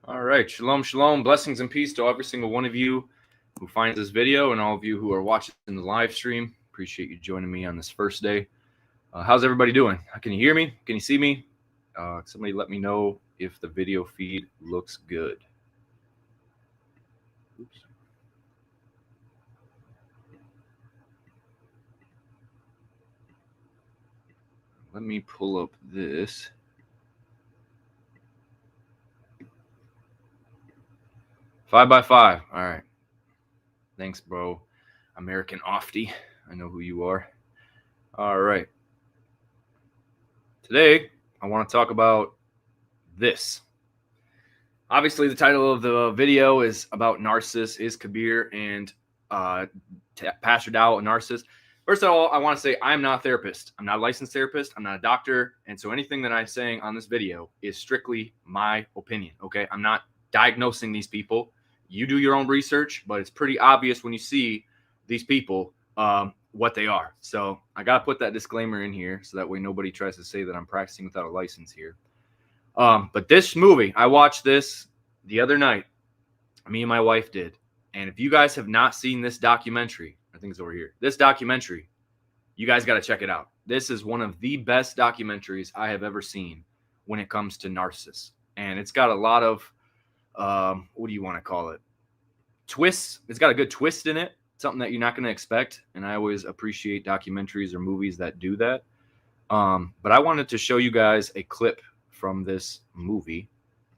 All right. Shalom, shalom. Blessings and peace to every single one of you who finds this video and all of you who are watching the live stream. Appreciate you joining me on this first day. How's everybody doing? Can you hear me? Can you see me? Somebody let me know if the video feed looks good. Oops. Let me pull up this. Five by five. All right. Thanks, bro. American Ofty. I know who you are. All right. Today, I want to talk about this. Obviously, the title of the video is about narcissists, is Kabeer and Pastor Dowell and narcissists. First of all, I want to say I'm not a therapist. I'm not a licensed therapist. I'm not a doctor. And so anything that I'm saying on this video is strictly my opinion, okay? I'm not diagnosing these people. You do your own research, but it's pretty obvious when you see these people what they are. So I got to put that disclaimer in here so that way nobody tries to say that I'm practicing without a license here. But this movie, I watched this the other night. Me and my wife did. And if you guys have not seen this documentary, I think it's over here. This documentary, you guys got to check it out. This is one of the best documentaries I have ever seen when it comes to narcissists. And it's got a lot of, what do you want to call it? Twists. It's got a good twist in it, something that you're not going to expect. And I always appreciate documentaries or movies that do that. But I wanted to show you guys a clip from this movie,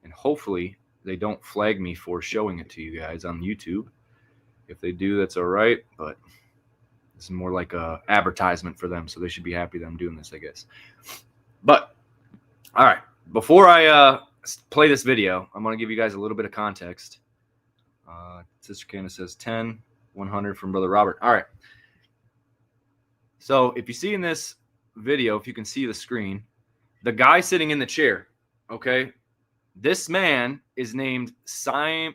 and hopefully they don't flag me for showing it to you guys on YouTube. If they do, that's all right, but this is more like a advertisement for them, so they should be happy that I'm doing this, I guess. But all right, before I play this video, I'm going to give you guys a little bit of context. Sister Candace says 10, 100 from Brother Robert. All right. So if you see in this video, if you can see the screen, the guy sitting in the chair, okay, this man is named Sam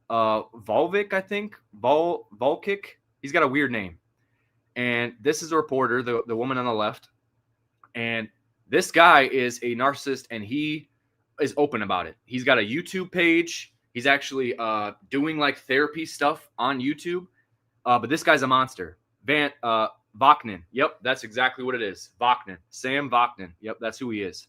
Volvic, I think. Volkic. He's got a weird name. And this is a reporter, the woman on the left. And this guy is a narcissist, and he is open about it. He's got a YouTube page. He's actually doing like therapy stuff on YouTube. But this guy's a monster. Vaknin. Yep, that's exactly what it is. Vaknin. Sam Vaknin. Yep, that's who he is.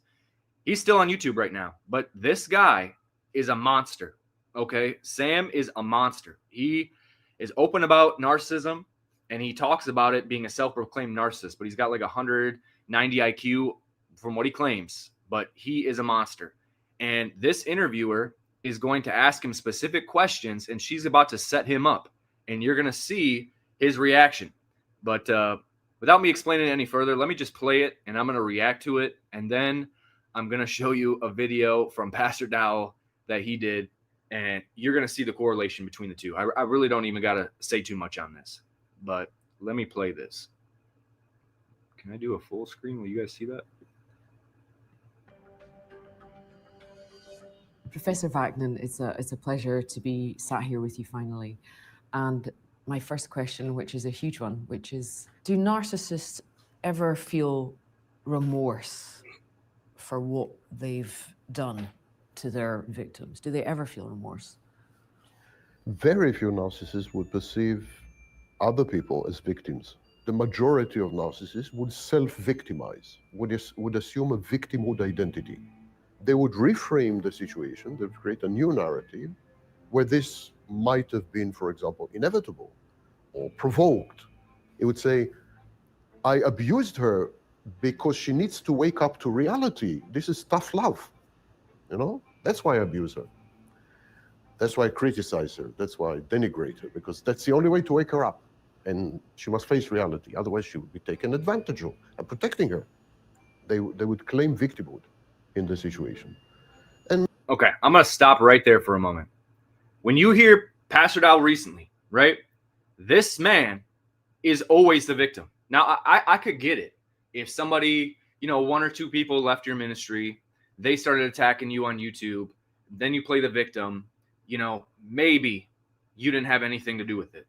He's still on YouTube right now. But this guy is a monster. Okay? Sam is a monster. He is open about narcissism, and he talks about it being a self-proclaimed narcissist. But he's got like 190 IQ from what he claims. But he is a monster. And this interviewer is going to ask him specific questions, and she's about to set him up. And you're going to see his reaction. But without me explaining it any further, let me just play it, and I'm going to react to it. And then I'm going to show you a video from Pastor Dowell that he did, and you're going to see the correlation between the two. I really don't even got to say too much on this. But let me play this. Can I do a full screen? Will you guys see that? Professor Vaknin, it's a pleasure to be sat here with you finally. And my first question, which is a huge one, which is, do narcissists ever feel remorse for what they've done to their victims? Do they ever feel remorse? Very few narcissists would perceive other people as victims. The majority of narcissists would self-victimize, would assume a victimhood identity. They would reframe the situation, they would create a new narrative where this might have been, for example, inevitable or provoked. It would say, I abused her because she needs to wake up to reality. This is tough love, you know? That's why I abuse her. That's why I criticize her. That's why I denigrate her, because that's the only way to wake her up. And she must face reality. Otherwise, she would be taken advantage of. And protecting her, they would claim victimhood in the situation. And okay, I'm going to stop right there for a moment. When you hear Pastor Dowell recently, right, this man is always the victim. Now, I could get it. If somebody, one or two people left your ministry, they started attacking you on YouTube, then you play the victim, maybe you didn't have anything to do with it.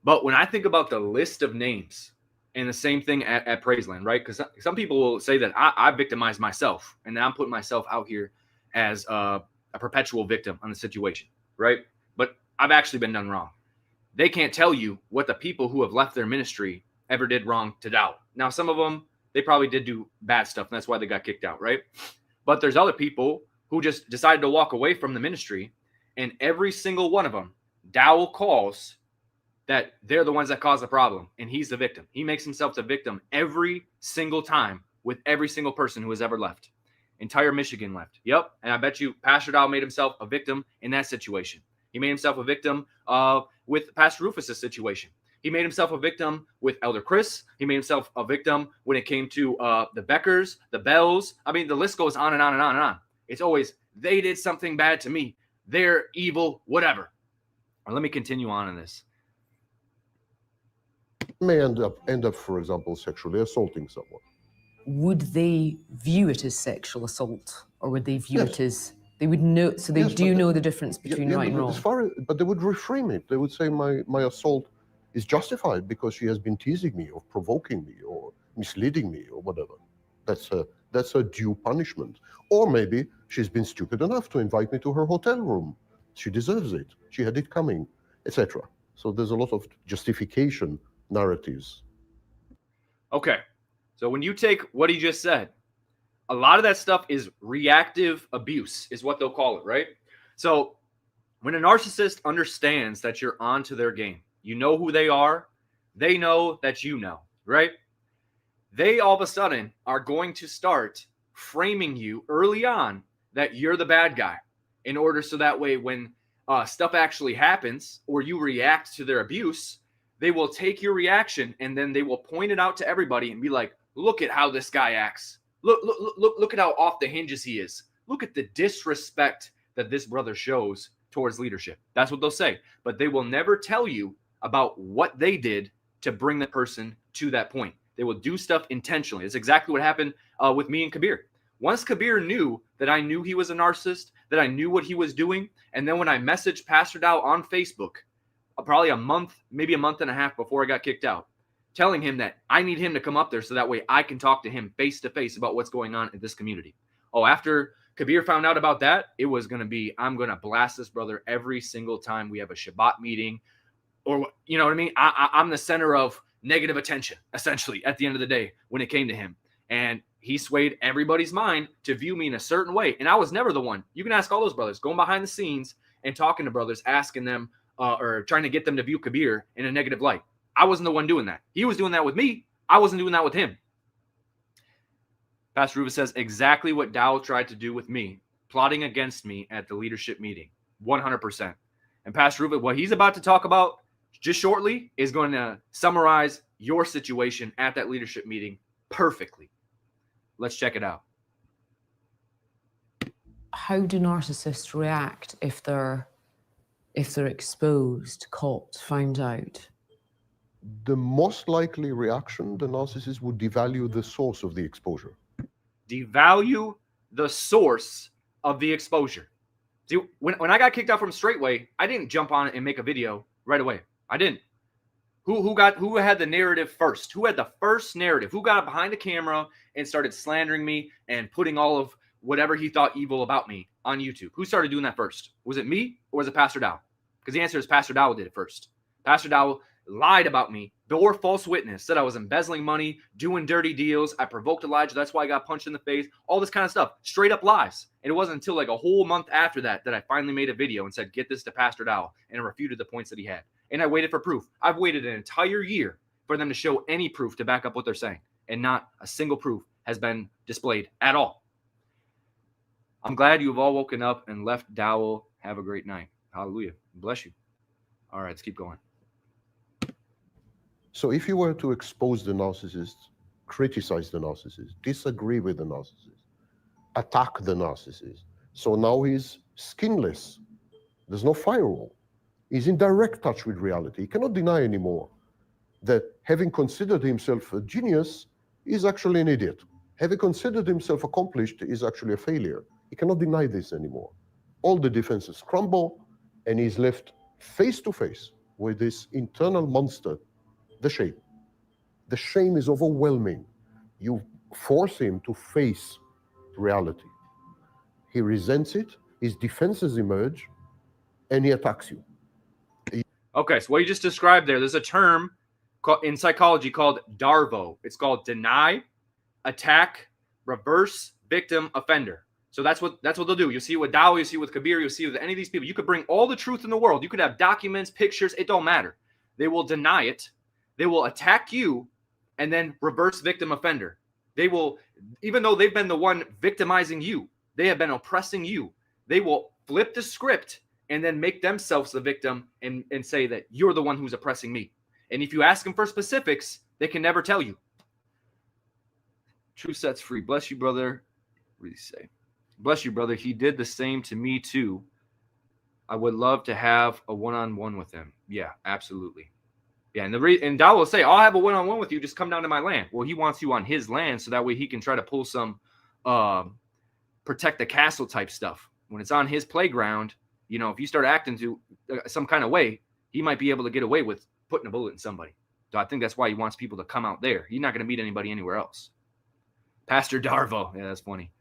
But when I think about the list of names, and the same thing at Praiseland, right? Because some people will say that I victimized myself, and I'm putting myself out here as a perpetual victim on the situation, right? But I've actually been done wrong. They can't tell you what the people who have left their ministry ever did wrong to Dowell. Now, some of them, they probably did do bad stuff, and that's why they got kicked out, right? But there's other people who just decided to walk away from the ministry, and every single one of them, Dowell calls that they're the ones that caused the problem, and he's the victim. He makes himself the victim every single time with every single person who has ever left. Entire Michigan left. Yep, and I bet you Pastor Dowell made himself a victim in that situation. He made himself a victim with Pastor Rufus's situation. He made himself a victim with Elder Chris. He made himself a victim when it came to the Beckers, the Bells. I mean, the list goes on and on and on and on. It's always, they did something bad to me. They're evil, whatever. Or let me continue on in this. may end up, for example, sexually assaulting someone. Would they view it as sexual assault, or would they view it as, they would know, so they do know the difference between right and wrong? But they would reframe it. They would say my assault is justified because she has been teasing me or provoking me or misleading me or whatever. That's a due punishment. Or maybe she's been stupid enough to invite me to her hotel room. She deserves it. She had it coming, etc. So there's a lot of justification narratives. Okay. So when you take what he just said, a lot of that stuff is reactive abuse, is what they'll call it, right? So when a narcissist understands that you're onto their game, you know who they are, they know that you know, right? They all of a sudden are going to start framing you early on that you're the bad guy, in order so that way when stuff actually happens or you react to their abuse, they will take your reaction and then they will point it out to everybody and be like, look at how this guy acts. Look at how off the hinges he is. Look at the disrespect that this brother shows towards leadership. That's what they'll say. But they will never tell you about what they did to bring the person to that point. They will do stuff intentionally. It's exactly what happened with me and Kabeer. Once Kabeer knew that I knew he was a narcissist, that I knew what he was doing, and then when I messaged Pastor Dowell on Facebook, probably a month, maybe a month and a half before I got kicked out, telling him that I need him to come up there so that way I can talk to him face to face about what's going on in this community. Oh, after Kabeer found out about that, it was going to be, I'm going to blast this brother every single time we have a Shabbat meeting, or, you know what I mean? I'm the center of negative attention, essentially, at the end of the day, when it came to him. And he swayed everybody's mind to view me in a certain way. And I was never the one. You can ask all those brothers, going behind the scenes and talking to brothers, asking them or trying to get them to view Kabeer in a negative light. I wasn't the one doing that. He was doing that with me. I wasn't doing that with him. Pastor Ruva says exactly what Dowell tried to do with me, plotting against me at the leadership meeting, 100%. And Pastor Ruva, what he's about to talk about just shortly is going to summarize your situation at that leadership meeting perfectly. Let's check it out. How do narcissists react if they're exposed, caught, found out? The most likely reaction, the narcissist would devalue the source of the exposure. Devalue the source of the exposure. See, when I got kicked out from Straitway, I didn't jump on it and make a video right away. I didn't. Who had the narrative first? Who had the first narrative? Who got behind the camera and started slandering me and putting all of whatever he thought evil about me on YouTube? Who started doing that first? Was it me or was it Pastor Dowell? Because the answer is Pastor Dowell did it first. Pastor Dowell lied about me, bore false witness, said I was embezzling money, doing dirty deals. I provoked Elijah. That's why I got punched in the face. All this kind of stuff. Straight up lies. And it wasn't until like a whole month after that that I finally made a video and said, get this to Pastor Dowell, and refuted the points that he had. And I waited for proof. I've waited an entire year for them to show any proof to back up what they're saying. And not a single proof has been displayed at all. I'm glad you've all woken up and left Dowell. Have a great night. Hallelujah. Bless you. All right, let's keep going. So if you were to expose the narcissist, criticize the narcissist, disagree with the narcissist, attack the narcissist, so now he's skinless. There's no firewall. He's in direct touch with reality. He cannot deny anymore that having considered himself a genius, he's actually an idiot. Having considered himself accomplished, is actually a failure. He cannot deny this anymore. All the defenses crumble, and he's left face to face with this internal monster, the shame. The shame is overwhelming. You force him to face reality. He resents it, his defenses emerge, and he attacks you. Okay, so what you just described there's a term in psychology called DARVO. It's called deny, attack, reverse, victim, offender. So that's what they'll do. You see with Dowell, you see with Kabeer, you see with any of these people. You could bring all the truth in the world. You could have documents, pictures, it don't matter. They will deny it. They will attack you and then reverse victim offender. They will, even though they've been the one victimizing you, they have been oppressing you. They will flip the script and then make themselves the victim and say that you're the one who's oppressing me. And if you ask them for specifics, they can never tell you. Truth sets free. Bless you, brother. What do you say? Bless you, brother. He did the same to me too. I would love to have a one-on-one with him. Yeah, absolutely. Yeah, and Dowell will say, I'll have a one-on-one with you. Just come down to my land. Well, he wants you on his land so that way he can try to pull some protect the castle type stuff. When it's on his playground, you know, if you start acting to some kind of way, he might be able to get away with putting a bullet in somebody. So I think that's why he wants people to come out there. He's not going to meet anybody anywhere else. Pastor Darvo. Yeah, that's funny.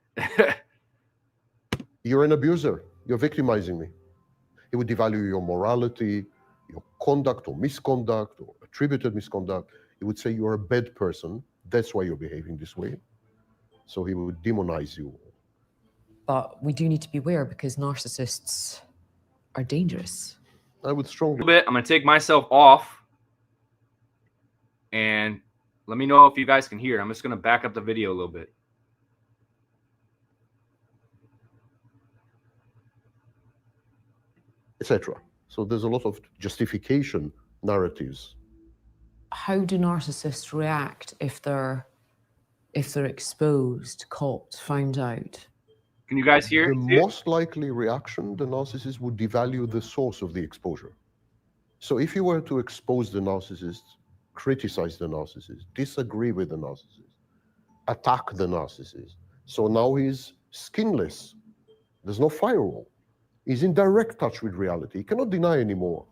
You're an abuser. You're victimizing me. He would devalue your morality, your conduct or misconduct or attributed misconduct. He would say you're a bad person. That's why you're behaving this way. So he would demonize you. But we do need to be aware because narcissists are dangerous. I would strongly... I'm going to take myself off and let me know if you guys can hear. I'm just going to back up the video a little bit. Etc. So there's a lot of justification narratives. How do narcissists react if they're exposed, caught, found out? Can you guys hear? The most likely reaction, the narcissist would devalue the source of the exposure. So if you were to expose the narcissist, criticize the narcissist, disagree with the narcissist, attack the narcissist, so now he's skinless. There's no firewall. He's in direct touch with reality. He cannot deny anymore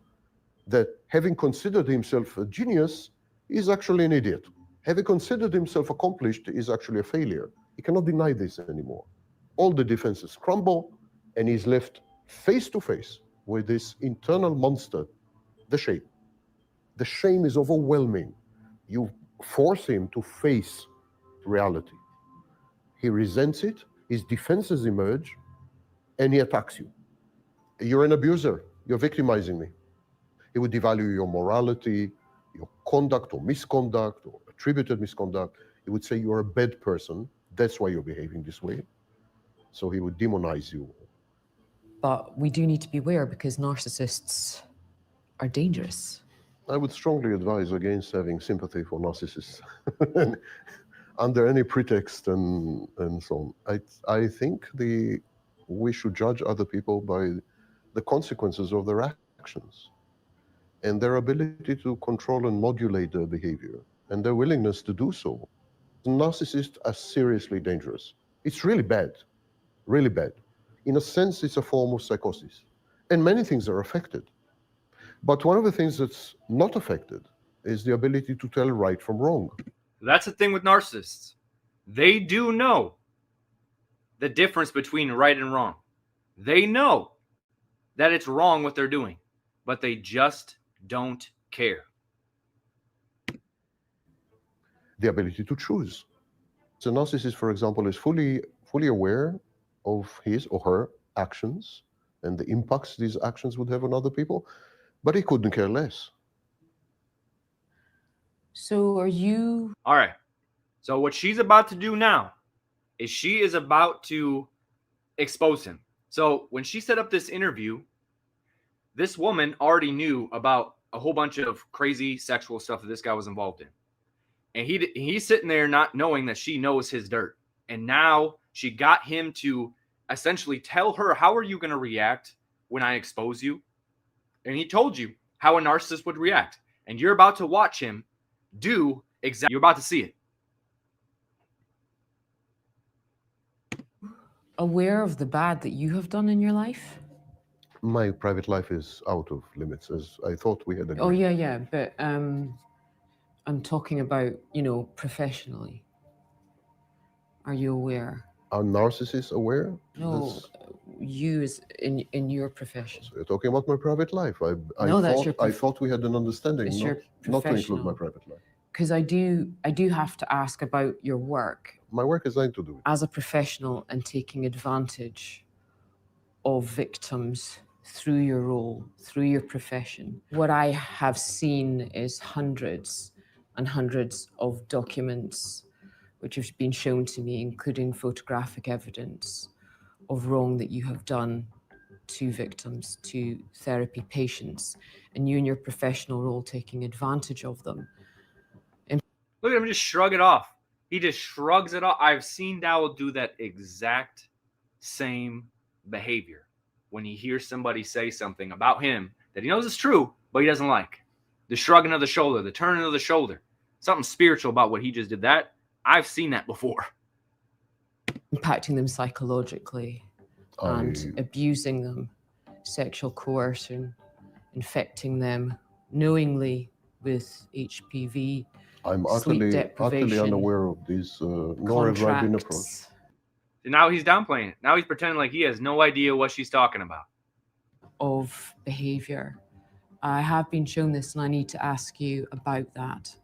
that having considered himself a genius, he's actually an idiot. Having considered himself accomplished, is actually a failure. He cannot deny this anymore. All the defenses crumble, and he's left face to face with this internal monster, the shame. The shame is overwhelming. You force him to face reality. He resents it, his defenses emerge, and he attacks you. You're an abuser, you're victimizing me. He would devalue your morality, your conduct or misconduct or attributed misconduct. He would say you're a bad person, that's why you're behaving this way. So he would demonize you. But we do need to be aware because narcissists are dangerous. I would strongly advise against having sympathy for narcissists under any pretext and so on. I think we should judge other people by the consequences of their actions and their ability to control and modulate their behavior and their willingness to do so. Narcissists are seriously dangerous. It's really bad, really bad. In a sense, it's a form of psychosis. And many things are affected. But one of the things that's not affected is the ability to tell right from wrong. That's the thing with narcissists. They do know the difference between right and wrong. They know that it's wrong what they're doing, but they just don't care. The ability to choose. So a narcissist, for example, is fully aware of his or her actions and the impacts these actions would have on other people, but he couldn't care less. So are you... All right. So what she's about to do now is she is about to expose him. So when she set up this interview, this woman already knew about a whole bunch of crazy sexual stuff that this guy was involved in. And he's sitting there not knowing that she knows his dirt. And now she got him to essentially tell her, how are you going to react when I expose you? And he told you how a narcissist would react. And you're about to watch him do exactly. You're about to see it. aware of the bad that you have done in your life? My private life is out of limits, as I thought we had agreed. Oh, yeah, but I'm talking about, professionally. Are you aware? Are narcissists aware? No, you as in your profession. So you're talking about my private life. I thought we had an understanding not to include my private life. Because I do have to ask about your work. My work is nothing to do with it. As a professional and taking advantage of victims through your role, through your profession. What I have seen is hundreds and hundreds of documents which have been shown to me, including photographic evidence of wrong that you have done to victims, to therapy patients, and you in your professional role taking advantage of them. Look at him just shrug it off. He just shrugs it off. I've seen Dowell do that exact same behavior when he hears somebody say something about him that he knows is true, but he doesn't like. The shrugging of the shoulder, the turning of the shoulder, something spiritual about what he just did. That I've seen that before. Impacting them psychologically and abusing them, sexual coercion, infecting them knowingly with HPV. I'm utterly unaware of these, nor have I been approached. And now he's downplaying it. Now he's pretending like he has no idea what she's talking about. Of behavior. I have been shown this and I need to ask you about that.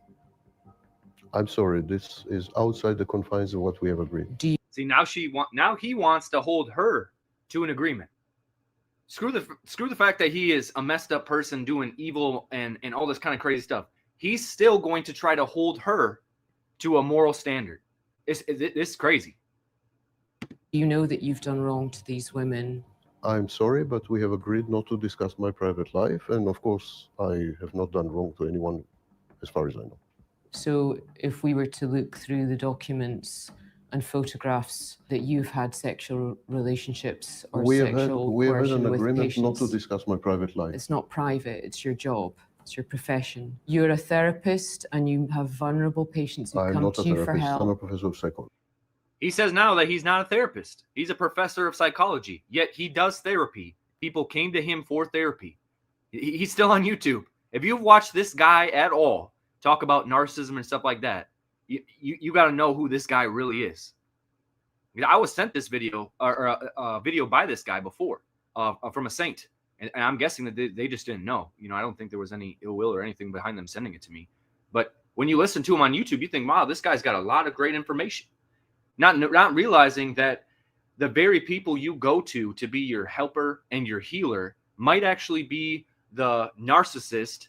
I'm sorry, this is outside the confines of what we have agreed. Do you, See, now he wants to hold her to an agreement. Screw the fact that he is a messed up person doing evil and all this kind of crazy stuff. He's still going to try to hold her to a moral standard. It's crazy. you know that you've done wrong to these women? I'm sorry, but we have agreed not to discuss my private life, and of course, I have not done wrong to anyone, as far as I know. So if we were to look through the documents and photographs that you've had sexual relationships or We have had sexual an coercion with agreement not to patients, discuss my private life. it's not private, it's your job, it's your profession. You're a therapist and you have vulnerable patients who I'm come not a to you for therapist. I'm a help. professor of psychology. He says now that he's not a therapist. He's a professor of psychology, yet he does therapy. People came to him for therapy. He's still on YouTube. If you've watched this guy at all talk about narcissism and stuff like that, you got to know who this guy really is. I was sent this video or a video by this guy before from a saint, and I'm guessing that they just didn't know. I don't think there was any ill will or anything behind them sending it to me. But when you listen to him on YouTube, you think, wow, this guy's got a lot of great information. Not realizing that the very people you go to be your helper and your healer might actually be the narcissist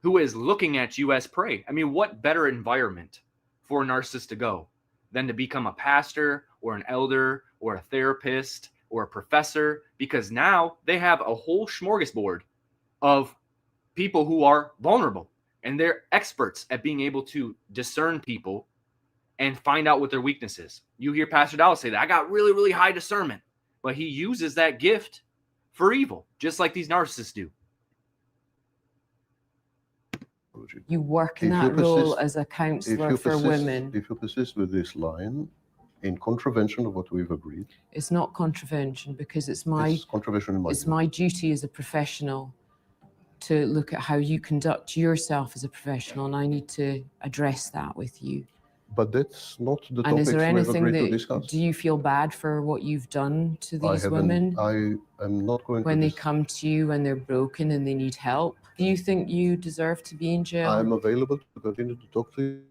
who is looking at you as prey. I mean, what better environment for a narcissist to go than to become a pastor or an elder or a therapist or a professor? Because now they have a whole smorgasbord of people who are vulnerable, and they're experts at being able to discern people and find out what their weakness is. You hear Pastor Dowell say that, I got really, really high discernment, but he uses that gift for evil, just like these narcissists do. You work in that role as a counselor for women. If you persist with this line in contravention of what we've agreed. It's not contravention, because it's my duty as a professional to look at how you conduct yourself as a professional, and I need to address that with you. But that's not the And is topics there we've anything agreed to discuss. do you feel bad for what you've done to these women? I am not going when to... they come to you when they're broken and they need help? Do you think you deserve to be in jail? I'm available to continue to talk to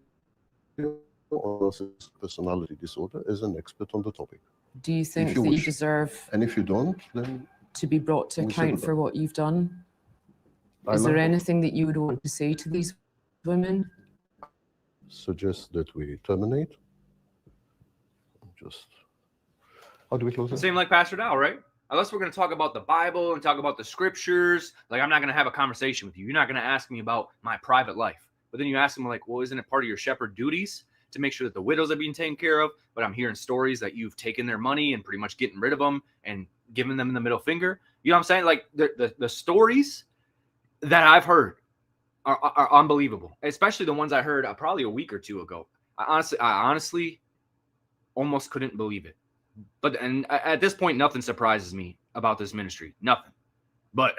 you on personality disorder as an expert on the topic. Do you think that you deserve... And if you don't, then... to be brought to account for what you've done? Is there anything that you would want to say to these women? Suggest that we terminate. How do we close it? Same like Pastor Dowell, right? Unless we're going to talk about the Bible and talk about the scriptures, like I'm not going to have a conversation with you. You're not going to ask me about my private life. But then you ask them like, well, isn't it part of your shepherd duties to make sure that the widows are being taken care of? But I'm hearing stories that you've taken their money and pretty much getting rid of them and giving them the middle finger. You know what I'm saying? Like the stories that I've heard are unbelievable, especially the ones I heard probably a week or two ago. I honestly almost couldn't believe it. But and at this point, nothing surprises me about this ministry. Nothing. But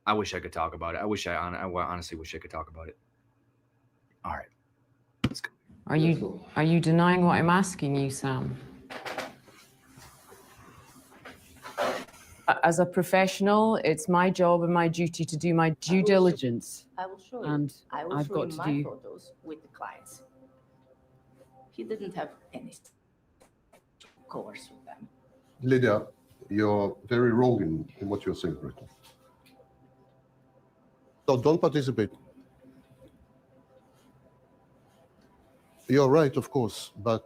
I wish I could talk about it. I honestly wish I could talk about it. All right. Let's go. Are you denying what I'm asking you, Sam? As a professional, it's my job and my duty to do my due diligence. I will show you. And I will I've show got you to my do... photos with the clients. He didn't have any coerce with them. Lydia, you're very wrong in what you're saying right now. So don't participate. You're right, of course, but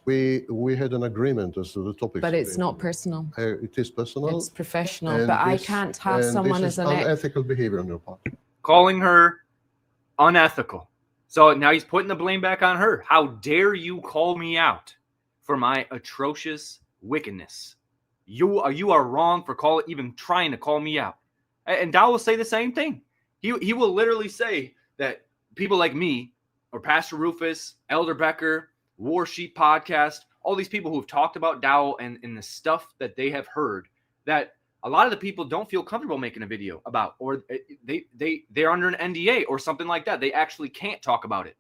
we had an agreement as to the topic. But it's not personal. It is personal. It's professional, but I can't have someone as an unethical behavior on your part. Calling her unethical. So now he's putting the blame back on her. How dare you call me out for my atrocious wickedness? You are wrong for even trying to call me out. And Dowell will say the same thing. He will literally say that people like me, or Pastor Rufus, Elder Becker, War Sheep Podcast, all these people who have talked about Dowell and the stuff that they have heard, that a lot of the people don't feel comfortable making a video about, or they're under an NDA or something like that. They actually can't talk about it.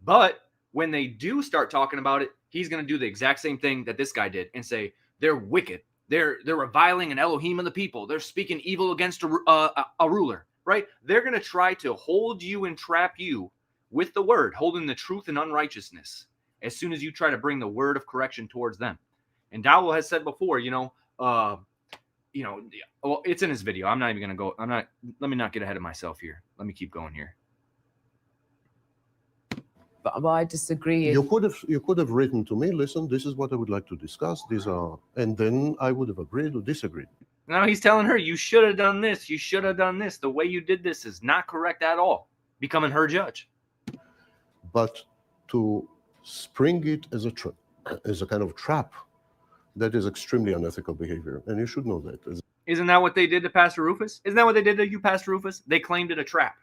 But when they do start talking about it, he's going to do the exact same thing that this guy did and say they're wicked. They're reviling an Elohim of the people. They're speaking evil against a ruler, right? They're going to try to hold you and trap you with the word, holding the truth and unrighteousness, as soon as you try to bring the word of correction towards them. And Dowell has said before, well, it's in his video. I'm not even going to go. Let me not get ahead of myself here. Let me keep going here. But I disagree. You could have written to me, listen, this is what I would like to discuss. And then I would have agreed or disagreed. Now he's telling her, you should have done this. You should have done this. The way you did this is not correct at all. Becoming her judge. But to spring it as a kind of trap, that is extremely unethical behavior. And you should know that. Isn't that what they did to Pastor Rufus? Isn't that what they did to you, Pastor Rufus? They claimed it a trap.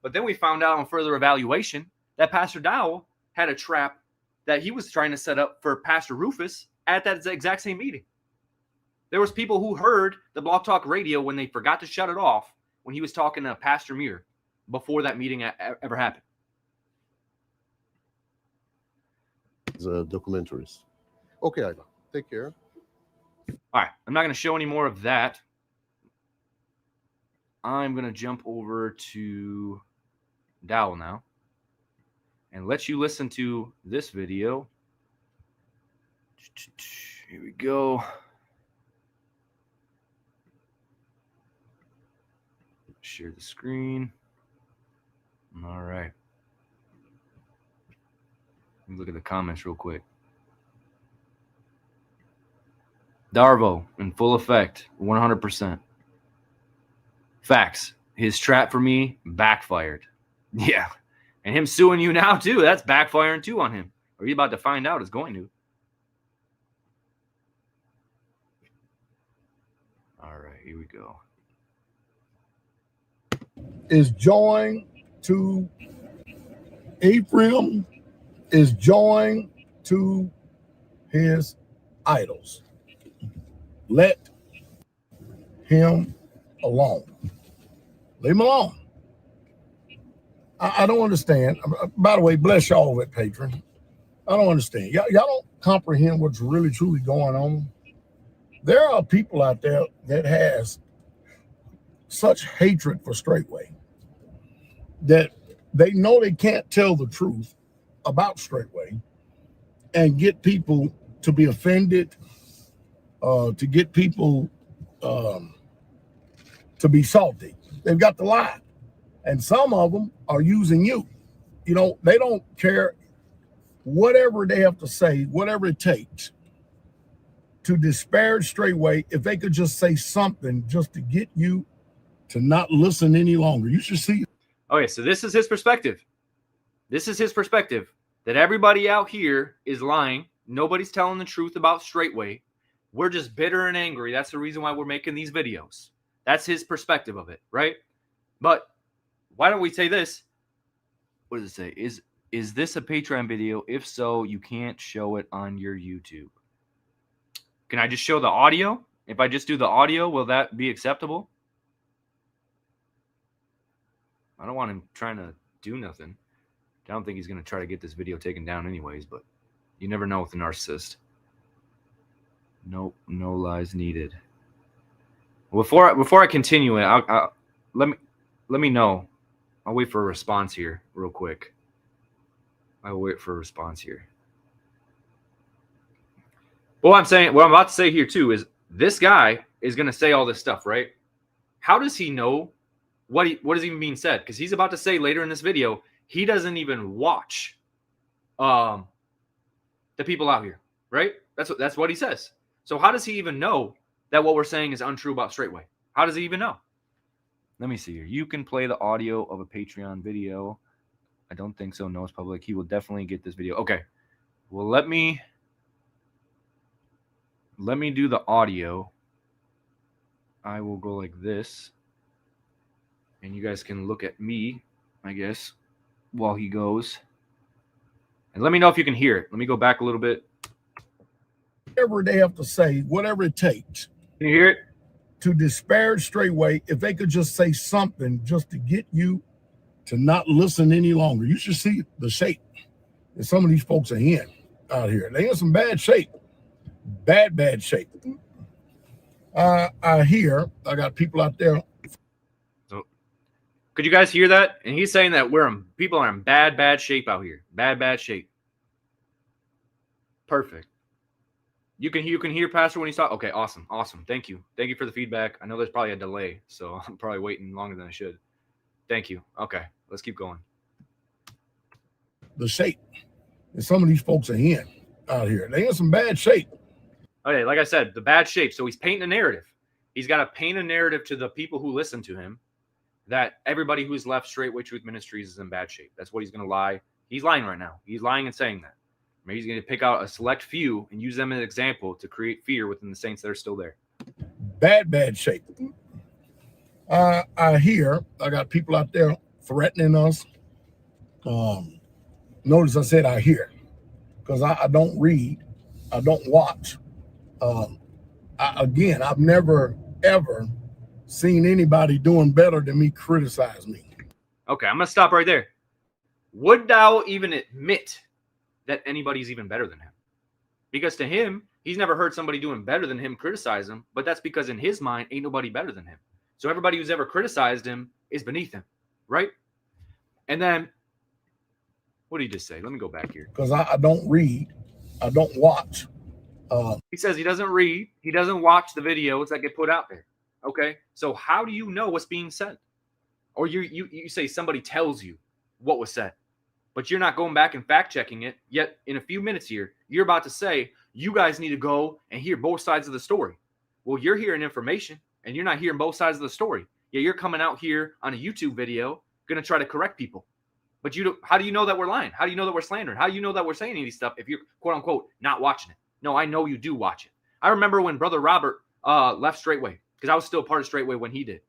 But then we found out on further evaluation that Pastor Dowell had a trap that he was trying to set up for Pastor Rufus at that exact same meeting. There was people who heard the Blog Talk Radio when they forgot to shut it off when he was talking to Pastor Muir before that meeting ever happened. The documentaries. Okay, Ida, take care. All right, I'm not going to show any more of that. I'm going to jump over to Dowell now and let you listen to this video. Here we go. Share the screen. All right. Let me look at the comments real quick. Darvo in full effect, 100%. Facts. His trap for me backfired. Yeah. And him suing you now too, that's backfiring too on him. Or you're about to find out is going to. All right, here we go. Is joined to Ephraim, is joined to his idols. Let him alone. Leave him alone. I don't understand. By the way, bless y'all with Patreon. I don't understand. Y'all don't comprehend what's really truly going on. There are people out there that has such hatred for Straitway that they know they can't tell the truth about Straitway and get people to be offended, to get people to be salty. They've got to lie. And some of them are using you. You know, they don't care whatever they have to say, whatever it takes to disparage Straitway. If they could just say something just to get you to not listen any longer. You should see. Okay, so this is his perspective. This is his perspective, that everybody out here is lying. Nobody's telling the truth about Straitway. We're just bitter and angry. That's the reason why we're making these videos. That's his perspective of it, right? But why don't we say this? What does it say? Is this a Patreon video? If so, you can't show it on your YouTube. Can I just show the audio? If I just do the audio, will that be acceptable? I don't want him trying to do nothing. I don't think he's going to try to get this video taken down anyways, but you never know with a narcissist. Nope, no lies needed. Before I continue it, let me know. I'll wait for a response here real quick. I'll wait for a response here. What I'm about to say here too is this guy is going to say all this stuff, right? How does he know what is even being said? Because he's about to say later in this video, he doesn't even watch the people out here, right? That's what he says. So how does he even know that what we're saying is untrue about Straitway? How does he even know? Let me see here. You can play the audio of a Patreon video. I don't think so. No, it's public. He will definitely get this video. Okay. Well, let me do the audio. I will go like this. And you guys can look at me, I guess, while he goes. And let me know if you can hear it. Let me go back a little bit. Whatever they have to say, whatever it takes. Can you hear it? To disparage Straitway, if they could just say something just to get you to not listen any longer. You should see the shape that some of these folks are in out here. They're in some bad shape. Bad shape. I got people out there. So Could you guys hear that? And he's saying that people are in bad shape out here. Bad shape. Perfect. You can hear Pastor when he's talking. Okay, awesome. Thank you for the feedback. I know there's probably a delay, so I'm probably waiting longer than I should. Thank you. Okay, let's keep going. The shape that some of these folks are in out here, they in some bad shape. Okay, like I said, the bad shape. So he's painting a narrative. He's got to paint a narrative to the people who listen to him that everybody who's left Straitway Truth Ministries is in bad shape. That's what he's going to lie. He's lying right now. He's lying and saying that. Maybe he's going to pick out a select few and use them as an example to create fear within the saints that are still there. Bad shape. I hear I got people out there threatening us. Notice I said I hear, because I don't read, I don't watch. Again, I've never ever seen anybody doing better than me criticize me. Okay, I'm going to stop right there. Would Dowell even admit that anybody's even better than him? Because to him, he's never heard somebody doing better than him criticize him, but that's because in his mind, ain't nobody better than him. So everybody who's ever criticized him is beneath him, right? And then, what did he just say? Let me go back here. Because I don't read, I don't watch. He says he doesn't read, he doesn't watch the videos that get put out there. Okay, so how do you know what's being said? Or you say somebody tells you what was said, but you're not going back and fact checking it. Yet in a few minutes here, you're about to say, you guys need to go and hear both sides of the story. Well, you're hearing information and you're not hearing both sides of the story. Yeah, you're coming out here on a YouTube video, going to try to correct people. But how do you know that we're lying? How do you know that we're slandering? How do you know that we're saying any of these stuff if you're, quote unquote, not watching it? No, I know you do watch it. I remember when Brother Robert left Straitway, because I was still part of Straitway when he did.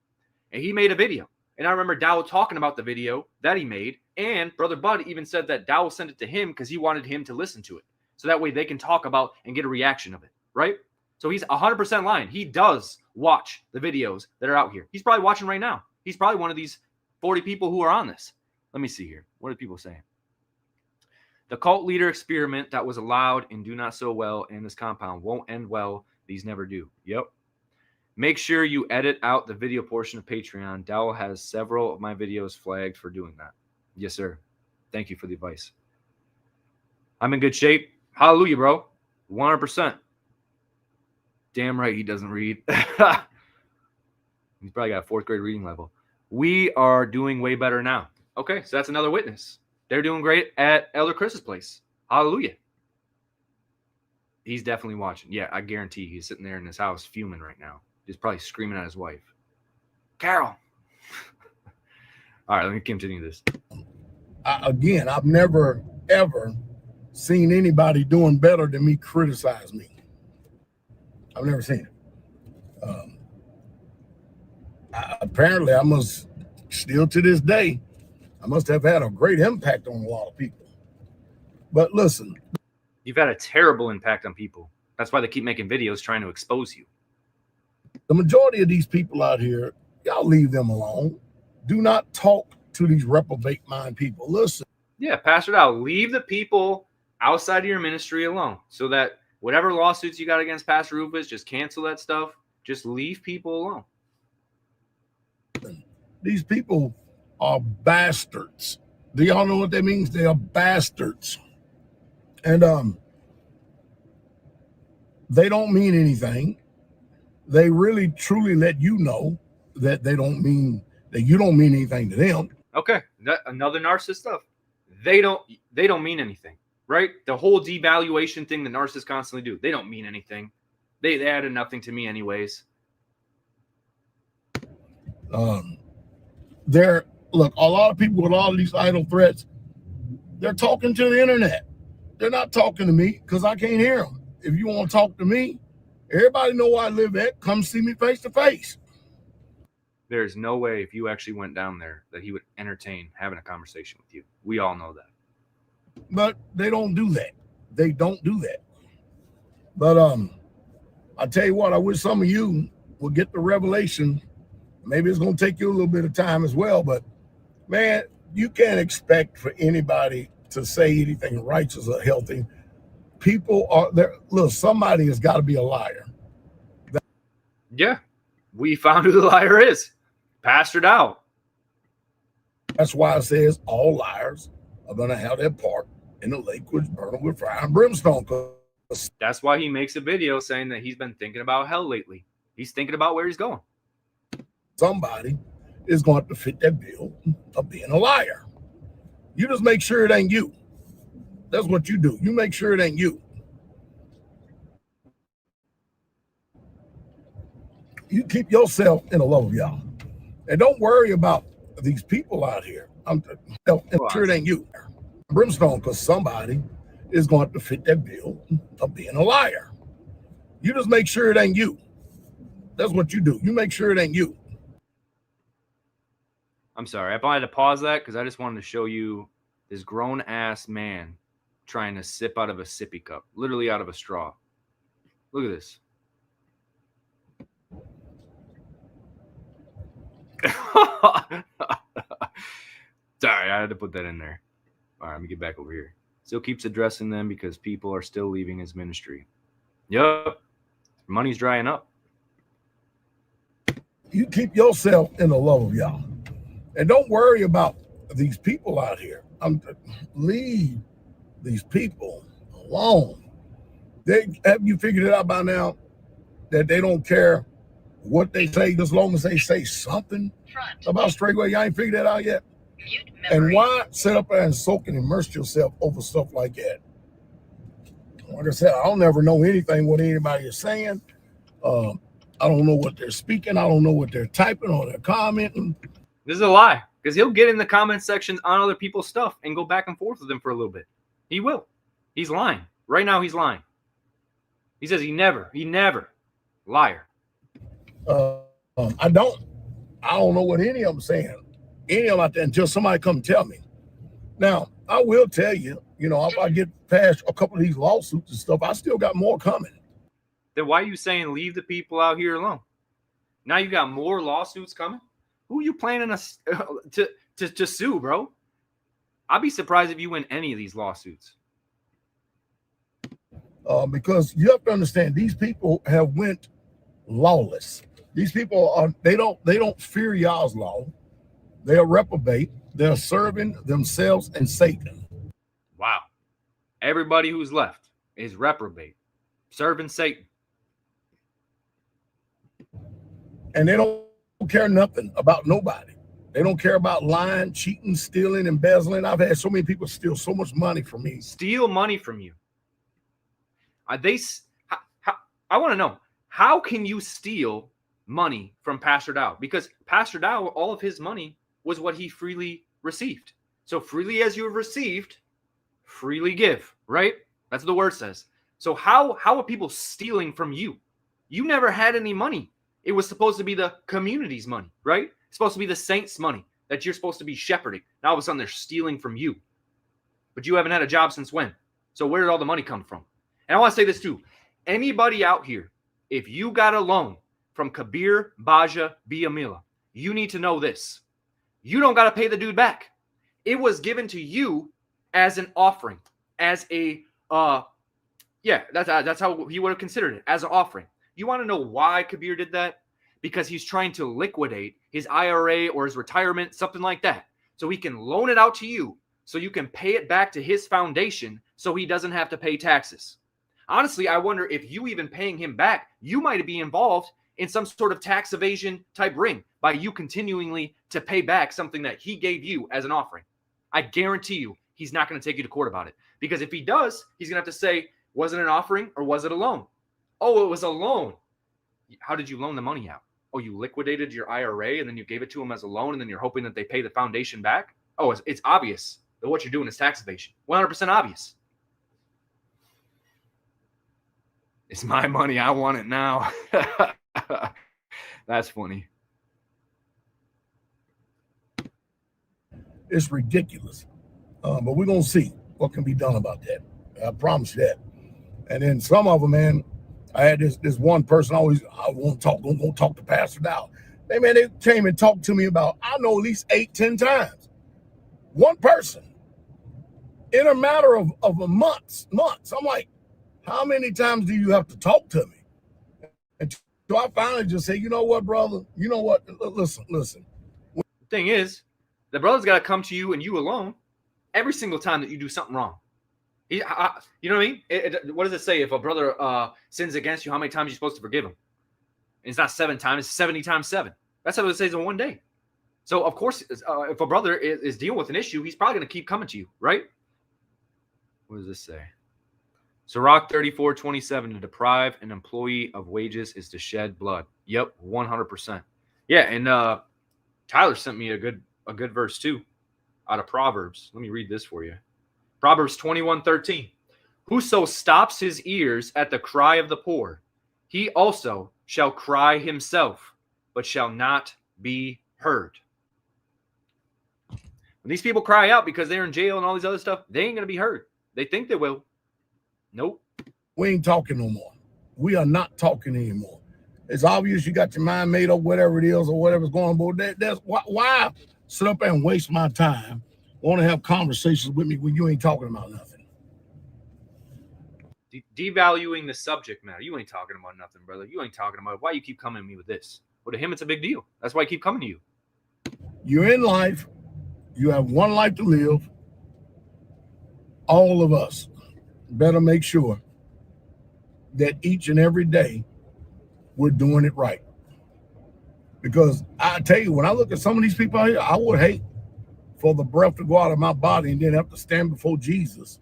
And he made a video. And I remember Dowell talking about the video that he made. And Brother Bud even said that Dowell sent it to him because he wanted him to listen to it. So that way they can talk about and get a reaction of it, right? So he's 100% lying. He does watch the videos that are out here. He's probably watching right now. He's probably one of these 40 people who are on this. Let me see here. What are people saying? The cult leader experiment that was allowed and do not so well in this compound won't end well. These never do. Yep. Make sure you edit out the video portion of Patreon. Dowell has several of my videos flagged for doing that. Yes, sir. Thank you for the advice. I'm in good shape. Hallelujah, bro. 100%. Damn right he doesn't read. He's probably got a 4th grade reading level. We are doing way better now. Okay, so that's another witness. They're doing great at Elder Chris's place. Hallelujah. He's definitely watching. Yeah, I guarantee he's sitting there in his house fuming right now. He's probably screaming at his wife. Carol. All right, let me continue this. Again, I've never, ever seen anybody doing better than me criticize me. I've never seen it. Apparently, I must, still to this day, I must have had a great impact on a lot of people. But listen. You've had a terrible impact on people. That's why they keep making videos trying to expose you. The majority of these people out here, y'all leave them alone. Do not talk to these reprobate mind people. Listen. Yeah, Pastor Dowell, leave the people outside of your ministry alone so that whatever lawsuits you got against Pastor Rufus, just cancel that stuff. Just leave people alone. These people are bastards. Do y'all know what that means? They are bastards. And they don't mean anything. They really truly let you know that they don't mean, that you don't mean anything to them. Okay, another narcissist stuff. They don't mean anything, right? The whole devaluation thing that narcissists constantly do. They don't mean anything. They added nothing to me anyways. Look, a lot of people with all of these idle threats, they're talking to the internet. They're not talking to me because I can't hear them. If you want to talk to me, everybody know where I live at. Come see me face to face. There's no way if you actually went down there that he would entertain having a conversation with you. We all know that. But they don't do that. They don't do that. But I tell you what, I wish some of you will get the revelation. Maybe it's going to take you a little bit of time as well, but man, you can't expect for anybody to say anything righteous or healthy. People are there. Look, somebody has got to be a liar. Yeah, we found who the liar is. Pastor Dowell. That's why it says all liars are going to have their part in the lake which burning with fire and brimstone. That's why he makes a video saying that he's been thinking about hell lately. He's thinking about where he's going. Somebody is going to fit that bill of being a liar. You just make sure it ain't you. That's what you do. You make sure it ain't you. You keep yourself in the love of y'all. And don't worry about these people out here. I'm sure it ain't you. Brimstone, because somebody is going to fit that bill of being a liar. You just make sure it ain't you. That's what you do. You make sure it ain't you. I'm sorry. I wanted to pause that because I just wanted to show you this grown-ass man trying to sip out of a sippy cup, literally out of a straw. Look at this. Sorry, I had to put that in there. All right, let me get back over here. Still keeps addressing them because people are still leaving his ministry. Yup. Money's drying up. You keep yourself in the love of y'all. And don't worry about these people out here. Leave these people alone. Have you figured it out by now that they don't care what they say as long as they say something about straitway? Y'all ain't figured that out yet? And why sit up there and soak and immerse yourself over stuff like that? Like I said, I don't ever know anything what anybody is saying. I don't know what they're speaking. I don't know what they're typing or they're commenting. This is a lie, because he'll get in the comment sections on other people's stuff and go back and forth with them for a little bit. He will. He's lying. Right now, he's lying. He says he never. Liar. I don't know what any of them saying. Any of them out there until somebody come tell me. Now, I will tell you, if I get past a couple of these lawsuits and stuff, I still got more coming. Then why are you saying leave the people out here alone? Now you got more lawsuits coming? Who are you planning to sue, bro? I'd be surprised if you win any of these lawsuits. Because you have to understand, these people have went lawless. These people they don't fear y'all's law. They are reprobate. They're serving themselves and Satan. Wow. Everybody who's left is reprobate, serving Satan. And they don't care nothing about nobody. They don't care about lying, cheating, stealing, embezzling. I've had so many people steal so much money from me. Steal money from you. I want to know, how can you steal money from Pastor Dowell? Because Pastor Dowell, all of his money was what he freely received. So freely as you have received, freely give, right? That's what the word says. So how are people stealing from you? You never had any money. It was supposed to be the community's money, right? It's supposed to be the saints' money that you're supposed to be shepherding. Now all of a sudden they're stealing from you. But you haven't had a job since when? So where did all the money come from? And I want to say this too. Anybody out here, if you got a loan from Kabeer, Baja, Biamila, you need to know this. You don't got to pay the dude back. It was given to you as an offering, as a, that's how he would have considered it, as an offering. You want to know why Kabeer did that? Because he's trying to liquidate his IRA or his retirement, something like that. So he can loan it out to you so you can pay it back to his foundation so he doesn't have to pay taxes. Honestly, I wonder if you even paying him back, you might be involved in some sort of tax evasion type ring by you continually to pay back something that he gave you as an offering. I guarantee you he's not going to take you to court about it. Because if he does, he's going to have to say, was it an offering or was it a loan? Oh, it was a loan. How did you loan the money out? Oh, you liquidated your IRA and then you gave it to him as a loan and then you're hoping that they pay the foundation back? Oh, it's obvious that what you're doing is tax evasion. 100% obvious. It's my money. I want it now. That's funny. It's ridiculous. But we're going to see what can be done about that. I promise you that. And then some of them, man, I had this one person always, I won't talk to Pastor Dowell. They came and talked to me about, I know at least 8-10 times. One person in a matter of months. I'm like, how many times do you have to talk to me? And so I finally just say, you know what, brother? You know what? Listen. The thing is, The brother's got to come to you and you alone every single time that you do something wrong. You know what I mean? What does it say? If a brother sins against you, how many times are you supposed to forgive him? And it's not 7 times, it's 70 times 7. That's how it says in one day. So, of course, if a brother is dealing with an issue, he's probably going to keep coming to you, right? What does this say? Sirach 34:27, to deprive an employee of wages is to shed blood. Yep, 100%. Yeah, and Tyler sent me a good verse too out of Proverbs. Let me read this for you. Proverbs 21:13. Whoso stops his ears at the cry of the poor, he also shall cry himself, but shall not be heard. When these people cry out because they're in jail and all these other stuff, they ain't going to be heard. They think they will. Nope. We ain't talking no more. We are not talking anymore. It's obvious you got your mind made up, whatever it is or whatever's going on. That's why sit up there and waste my time, want to have conversations with me when you ain't talking about nothing. Devaluing the subject matter. You ain't talking about nothing, brother. You ain't talking about it. Why you keep coming to me with this? Well, to him, it's a big deal. That's why I keep coming to you. You're in life. You have one life to live. All of us better make sure that each and every day we're doing it right. Because I tell you, when I look at some of these people out here, I would hate for the breath to go out of my body and then have to stand before Jesus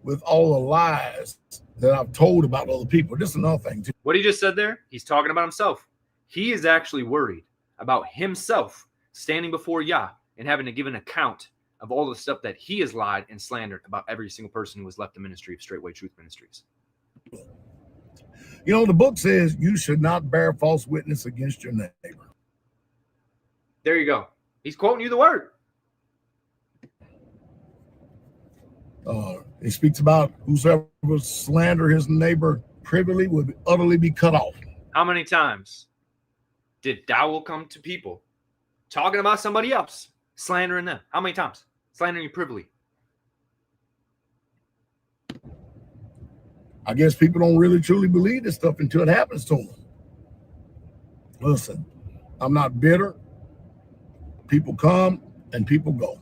with all the lies that I've told about other people. This is another thing too. What he just said there, he's talking about himself. He is actually worried about himself standing before Yah and having to give an account of all the stuff that he has lied and slandered about every single person who has left the ministry of Straitway Truth Ministries. You know, the book says you should not bear false witness against your neighbor. There you go. He's quoting you the word. It speaks about whosoever slander his neighbor privily will utterly be cut off. How many times did Dowell come to people talking about somebody else, slandering them? How many times? Slandering you privily. I guess people don't really truly believe this stuff until it happens to them. Listen, I'm not bitter. People come and people go.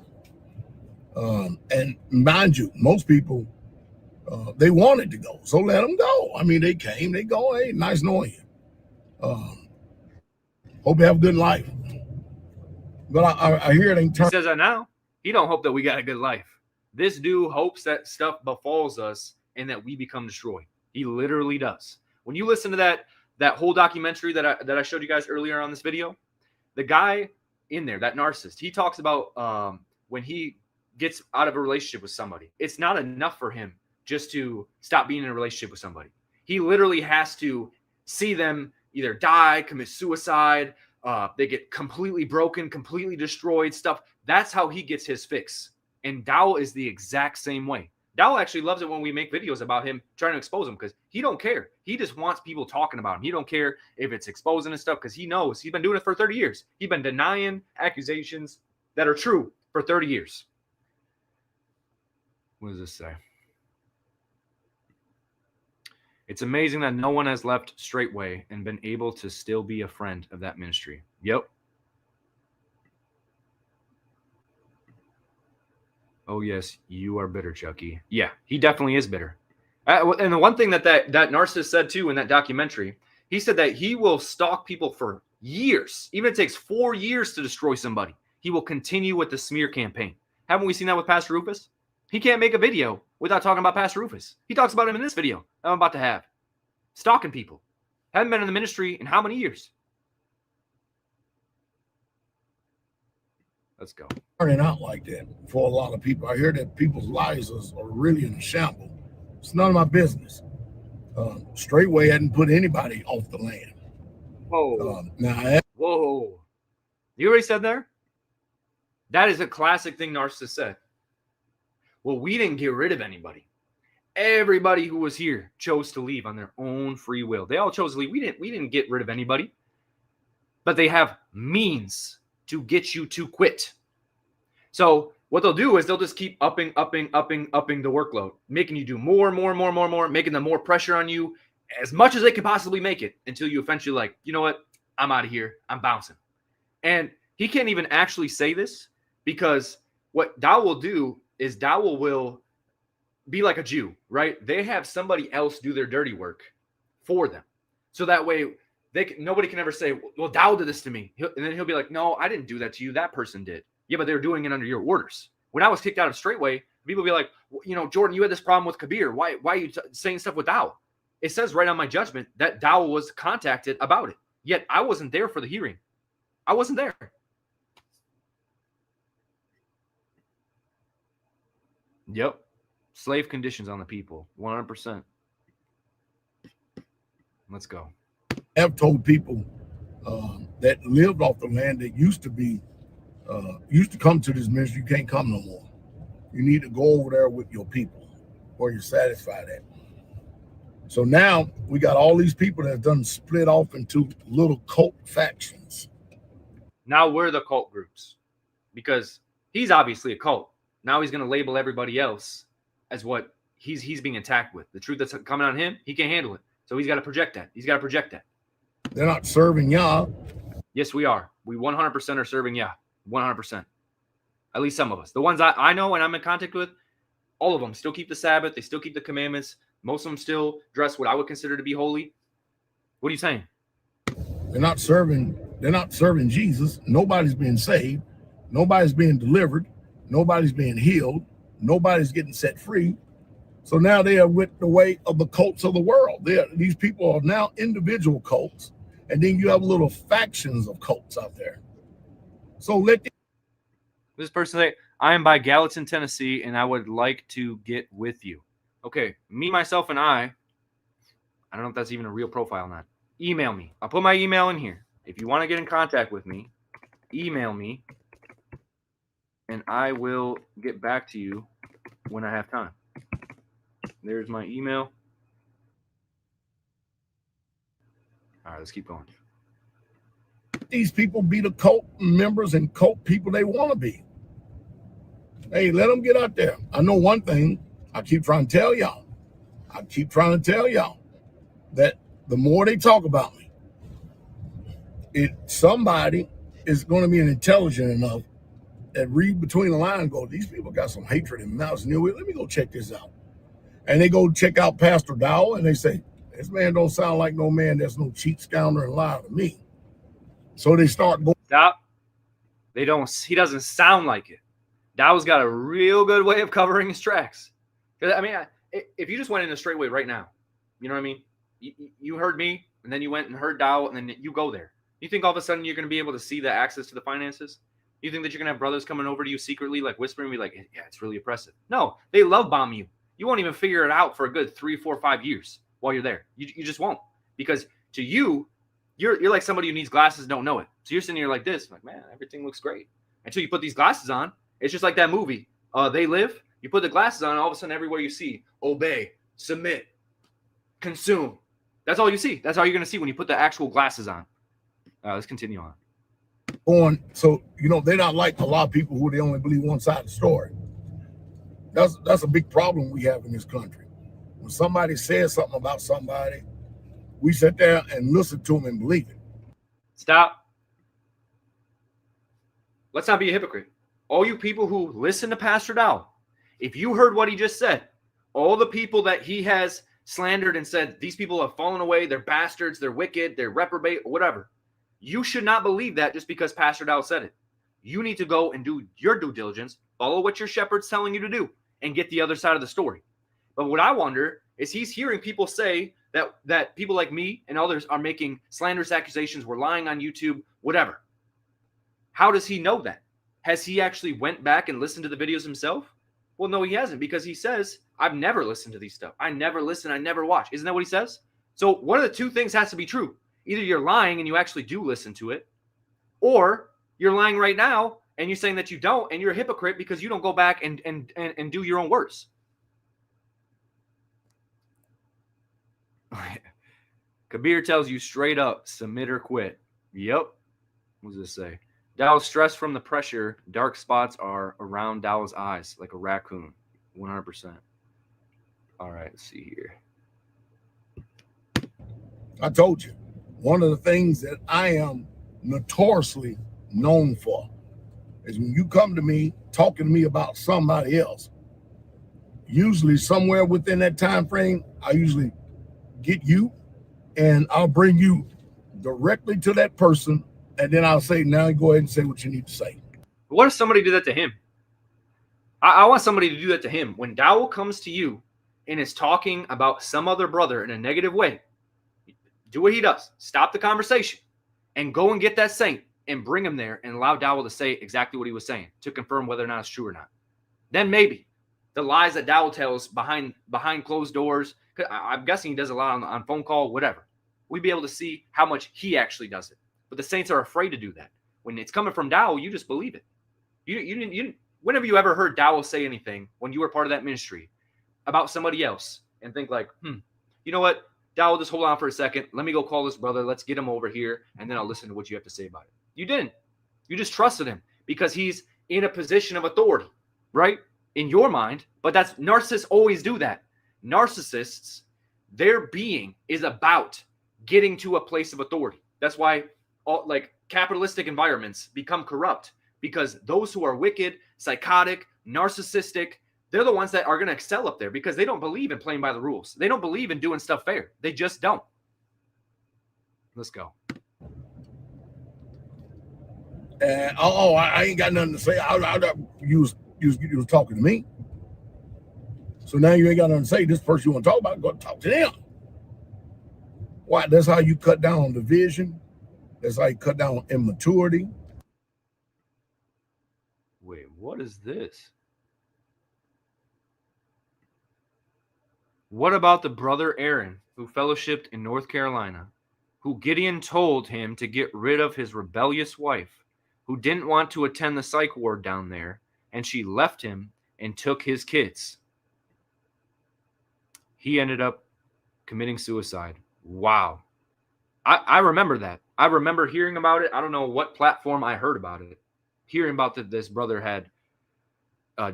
And mind you, most people, they wanted to go, so let them go. I mean, they came, they go. Hey, nice knowing you. Hope you have a good life. But I hear it ain't He says that now. He don't hope that we got a good life. This dude hopes that stuff befalls us and that we become destroyed. He literally does. When you listen to that whole documentary that I showed you guys earlier on this video, the guy in there, that narcissist, he talks about when he gets out of a relationship with somebody, it's not enough for him just to stop being in a relationship with somebody. He literally has to see them either die, commit suicide, they get completely broken, completely destroyed, stuff. That's how he gets his fix. And Dowell is the exact same way. Dowell actually loves it when we make videos about him trying to expose him because he don't care. He just wants people talking about him. He don't care if it's exposing and stuff because he knows he's been doing it for 30 years. He's been denying accusations that are true for 30 years. What does this say? It's amazing that no one has left Straitway and been able to still be a friend of that ministry. Yep. Oh, yes, you are bitter, Chucky. Yeah, he definitely is bitter. And the one thing that narcissist said, too, in that documentary, he said that he will stalk people for years. Even if it takes 4 years to destroy somebody, he will continue with the smear campaign. Haven't we seen that with Pastor Rufus? He can't make a video without talking about Pastor Rufus. He talks about him in this video that I'm about to have. Stalking people. Haven't been in the ministry in how many years? Let's go. Turning out like that for a lot of people. I hear that people's lives are really in a shambles. It's none of my business. Straitway hadn't put anybody off the land. Whoa. Now, whoa. You already said there? That is a classic thing narcissists said. Well, we didn't get rid of anybody. Everybody who was here chose to leave on their own free will. They all chose to leave. We didn't get rid of anybody. But they have means to get you to quit. So what they'll do is they'll just keep upping the workload, making you do more, making them more pressure on you as much as they can possibly make it until you eventually like, you know what? I'm out of here. I'm bouncing. And he can't even actually say this Because what Dowell will do is Dowell will be like a Jew, right? They have somebody else do their dirty work for them. So that way nobody can ever say, well, Dowell did this to me. And then he'll be like, no, I didn't do that to you. That person did. Yeah, but they were doing it under your orders. When I was kicked out of Straitway, people be like, Jordan, you had this problem with Kabeer. Why are you saying stuff with Dowell? It says right on my judgment that Dowell was contacted about it. Yet I wasn't there for the hearing. I wasn't there. Yep. Slave conditions on the people. 100%. Let's go. I've told people that lived off the land that used to come to this ministry, you can't come no more. You need to go over there with your people where you're satisfied at. So now we got all these people that have done split off into little cult factions. Now we're the cult groups because he's obviously a cult. Now he's going to label everybody else as what he's being attacked with. The truth that's coming on him, he can't handle it. So he's got to project that. He's got to project that. They're not serving Yah. Yes, we are. We 100% are serving Yah. 100%. At least some of us. The ones I know and I'm in contact with, all of them still keep the Sabbath. They still keep the commandments. Most of them still dress what I would consider to be holy. What are you saying? They're not serving Jesus. Nobody's being saved. Nobody's being delivered. Nobody's being healed. Nobody's getting set free. So now they are with the way of the cults of the world. These people are now individual cults. And then you have little factions of cults out there. So this person say, I am by Gallatin, Tennessee, and I would like to get with you. Okay, me, myself, and I don't know if that's even a real profile or not. Email me. I'll put my email in here. If you want to get in contact with me, email me, and I will get back to you when I have time. There's my email. All right, let's keep going. These people be the cult members and cult people they want to be. Hey, let them get out there. I know one thing. I keep trying to tell y'all. That the more they talk about me, somebody is going to be intelligent enough and read between the lines and go, these people got some hatred in mouths. And let me go check this out. And they go check out Pastor Dowell and they say, this man don't sound like no man that's no cheat, scoundrel, and liar to me. So they start going. Stop. He doesn't sound like it. Dowell's got a real good way of covering his tracks. I mean, if you just went in a straightway right now, you know what I mean? You heard me, and then you went and heard Dowell, and then you go there. You think all of a sudden you're going to be able to see the access to the finances? You think that you're going to have brothers coming over to you secretly, like whispering, be like, yeah, it's really oppressive. No, they love bomb you. You won't even figure it out for a good 3, 4, 5 years while you're there. You just won't. Because to you, you're like somebody who needs glasses and don't know it. So you're sitting here like this, like, man, everything looks great. Until you put these glasses on, it's just like that movie, They Live. You put the glasses on, and all of a sudden everywhere you see, obey, submit, consume. That's all you see. That's all you're going to see when you put the actual glasses on. Let's continue on. So, they're not like a lot of people who they only believe one side of the story. That's a big problem we have in this country. When somebody says something about somebody, we sit there and listen to them and believe it. Stop. Let's not be a hypocrite. All you people who listen to Pastor Dowell, if you heard what he just said, all the people that he has slandered and said, these people have fallen away, they're bastards, they're wicked, they're reprobate, whatever. You should not believe that just because Pastor Dowell said it. You need to go and do your due diligence, follow what your shepherd's telling you to do, and get the other side of the story. But what I wonder is he's hearing people say that people like me and others are making slanderous accusations, we're lying on YouTube, whatever. How does he know that? Has he actually went back and listened to the videos himself? Well, no, he hasn't, because he says, I've never listened to these stuff. I never listen. I never watch. Isn't that what he says? So one of the two things has to be true. Either you're lying and you actually do listen to it, or you're lying right now and you're saying that you don't, and you're a hypocrite because you don't go back and do your own works. Kabeer tells you straight up, submit or quit. Yep. What does this say? Dowell's stressed from the pressure. Dark spots are around Dowell's eyes, like a raccoon. 100%. All right, let's see here. I told you, one of the things that I am notoriously known for is when you come to me talking to me about somebody else, usually somewhere within that time frame, I usually get you and I'll bring you directly to that person, and then I'll say, now go ahead and say what you need to say. What if somebody did that to him? I want somebody to do that to him. When Dowell comes to you and is talking about some other brother in a negative way, do what he does. Stop the conversation and go and get that saint and bring him there and allow Dowell to say exactly what he was saying to confirm whether or not it's true or not. Then maybe the lies that Dowell tells behind closed doors, I'm guessing he does a lot on phone call, whatever. We'd be able to see how much he actually does it. But the saints are afraid to do that. When it's coming from Dowell, you just believe it. You didn't. Whenever you ever heard Dowell say anything when you were part of that ministry about somebody else and think like, you know what, Dowell, just hold on for a second. Let me go call this brother. Let's get him over here, and then I'll listen to what you have to say about it. You didn't. You just trusted him because he's in a position of authority, right? In your mind. But that's narcissists always do that. Narcissists, their being is about getting to a place of authority. That's why all like capitalistic environments become corrupt, because those who are wicked, psychotic, narcissistic, they're the ones that are going to excel up there because they don't believe in playing by the rules. They don't believe in doing stuff fair. They just don't. Let's go. And I ain't got nothing to say. You was talking to me. So now you ain't got nothing to say. This person you want to talk about, go talk to them. Why? That's how you cut down on division. That's how you cut down on immaturity. Wait, what is this? What about the brother Aaron, who fellowshipped in North Carolina, who Gideon told him to get rid of his rebellious wife, who didn't want to attend the psych ward down there, and she left him and took his kids? He ended up committing suicide. Wow. I remember that. I remember hearing about it. I don't know what platform I heard about it. Hearing about that this brother had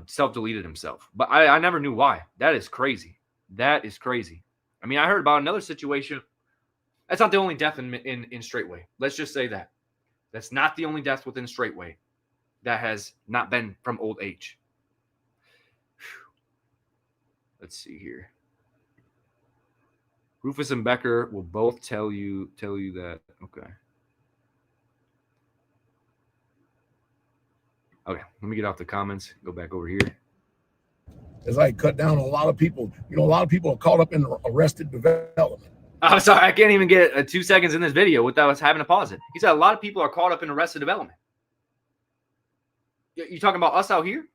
self-deleted himself. But I never knew why. That is crazy. That is crazy. I mean, I heard about another situation. That's not the only death in Straitway. Let's just say that. That's not the only death within Straitway that has not been from old age. Let's see here. Rufus and Becker will both tell you that. Okay. Okay, let me get off the comments. Go back over here. It's like cut down on a lot of people. You know, a lot of people are caught up in Arrested Development. I'm sorry, I can't even get 2 seconds in this video without us having to pause it. He said a lot of people are caught up in Arrested Development. You talking about us out here?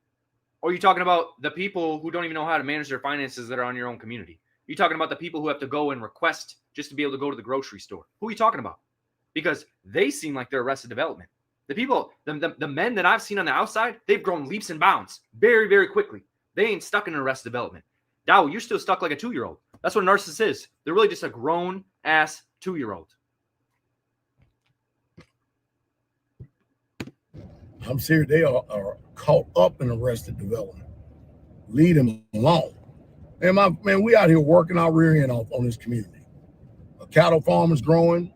Or are you talking about the people who don't even know how to manage their finances that are on your own community? You're talking about the people who have to go and request just to be able to go to the grocery store. Who are you talking about? Because they seem like they're Arrested Development. The people, the men that I've seen on the outside, they've grown leaps and bounds very, very quickly. They ain't stuck in Arrested Development. Dowell, you're still stuck like a 2-year-old. That's what a narcissist is. They're really just a grown-ass 2-year-old. I'm serious. They are caught up in Arrested Development. Leave them alone. Man, we out here working our rear end off on this community. A cattle farm is growing.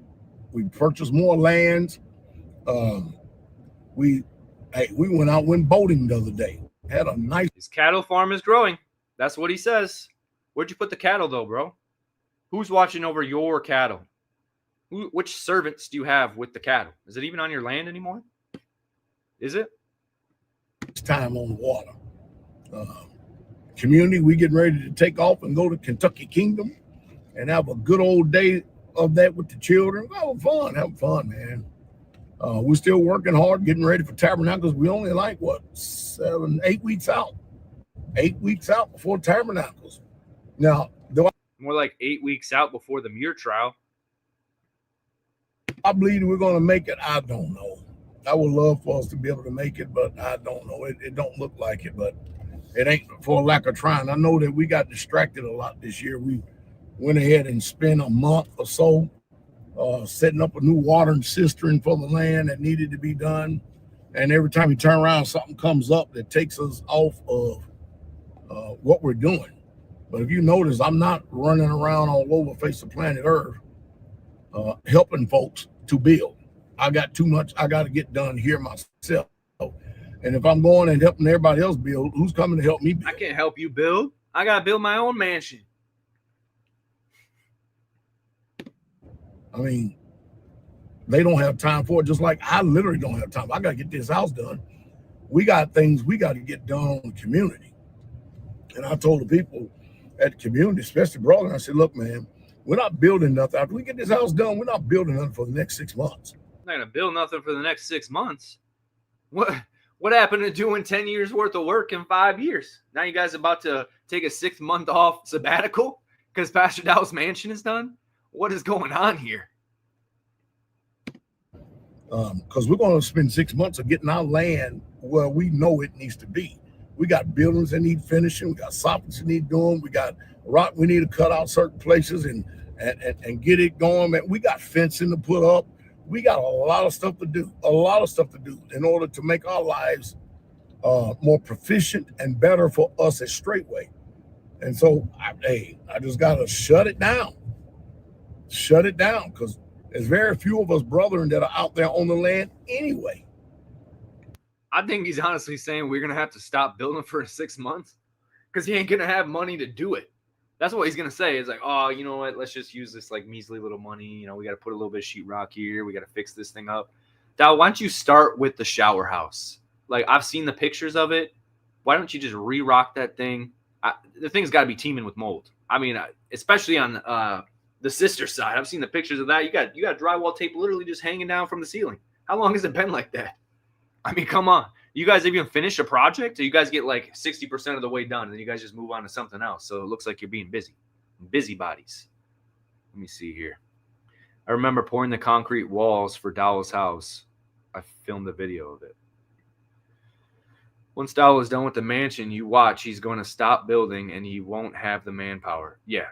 We purchased more lands. We went boating the other day. Had a nice. His cattle farm is growing. That's what he says. Where'd you put the cattle though, bro? Who's watching over your cattle? Which servants do you have with the cattle? Is it even on your land anymore? Is it? It's time on the water. Community, we getting ready to take off and go to Kentucky Kingdom and have a good old day of that with the children. Have fun, man. We're still working hard, getting ready for Tabernacles. We only like 8 weeks out. 8 weeks out before Tabernacles. Now, more like 8 weeks out before the Muir trial. I believe we're going to make it. I don't know. I would love for us to be able to make it, but I don't know. It don't look like it, but it ain't for lack of trying. I know that we got distracted a lot this year. We went ahead and spent a month or so setting up a new watering cistern for the land that needed to be done. And every time you turn around, something comes up that takes us off of what we're doing. But if you notice, I'm not running around all over the face of planet Earth helping folks to build. I got too much I got to get done here myself. And if I'm going and helping everybody else build, who's coming to help me build? I can't help you build. I got to build my own mansion. I mean, they don't have time for it, just like I literally don't have time. I got to get this house done. We got things we got to get done on the community. And I told the people at the community, especially brother, I said, look, man, we're not building nothing. After we get this house done, we're not building nothing for the next 6 months. I'm not going to build nothing for the next 6 months. What happened to doing 10 years worth of work in 5 years? Now you guys about to take a 6 month off sabbatical because Pastor Dowell's mansion is done? What is going on here? Because we're going to spend 6 months of getting our land where we know it needs to be. We got buildings that need finishing. We got soffits that need doing. We got rock we need to cut out certain places and get it going. Man, we got fencing to put up. We got a lot of stuff to do. In order to make our lives more proficient and better for us at Straitway. And so, I just got to shut it down. Shut it down, because there's very few of us brethren that are out there on the land anyway. I think he's honestly saying we're going to have to stop building for 6 months because he ain't going to have money to do it. That's what he's going to say. It's like, oh, you know what? Let's just use this like measly little money. You know, we got to put a little bit of sheetrock here. We got to fix this thing up. Dow, why don't you start with the shower house? Like, I've seen the pictures of it. Why don't you just re-rock that thing? The thing's got to be teeming with mold. I mean, especially on the sister side. I've seen the pictures of that. You got drywall tape literally just hanging down from the ceiling. How long has it been like that? I mean, come on. You guys even finish a project, or you guys get like 60% of the way done, and then you guys just move on to something else. So it looks like you're being busy. Busybodies. Let me see here. I remember pouring the concrete walls for Dowell's house. I filmed a video of it. Once Dowell is done with the mansion, you watch. He's going to stop building, and he won't have the manpower. Yeah.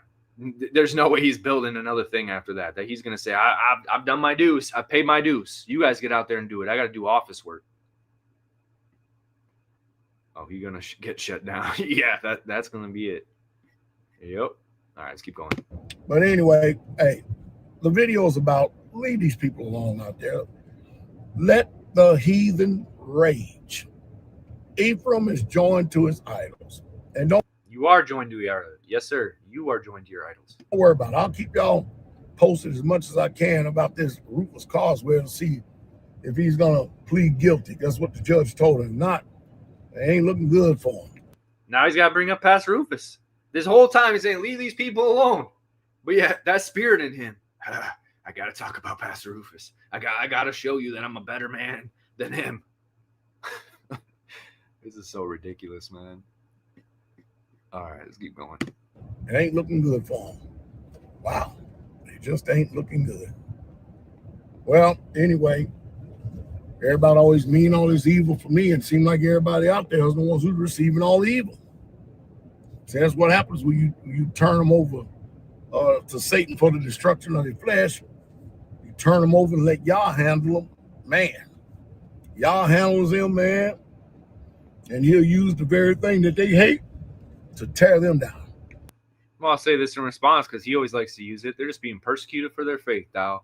There's no way he's building another thing after that. That he's going to say, I've done my dues. I paid my dues. You guys get out there and do it. I got to do office work. Oh, you're going to get shut down. Yeah, that's going to be it. Yep. All right, let's keep going. But anyway, hey, the video is about leave these people alone out there. Let the heathen rage. Ephraim is joined to his idols. And don't You are joined to your idols. Yes, sir. You are joined to your idols. Don't worry about it. I'll keep y'all posted as much as I can about this Rufus Carswell to see if he's going to plead guilty. That's what the judge told him. Not, it ain't looking good for him. Now he's got to bring up Pastor Rufus. This whole time he's saying, leave these people alone. But yeah, that spirit in him. I got to talk about Pastor Rufus. I got to show you that I'm a better man than him. This is so ridiculous, man. All right, let's keep going. It ain't looking good for him. Wow. It just ain't looking good. Well, anyway, everybody always mean all this evil for me, and it seemed like everybody out there is the ones who's receiving all the evil. So that's what happens when you turn them over to Satan for the destruction of their flesh. You turn them over and let Yah handle them. Man, Yah handles them, man. And he'll use the very thing that they hate to tear them down. Well, I'll say this in response because he always likes to use it. They're just being persecuted for their faith, Dow.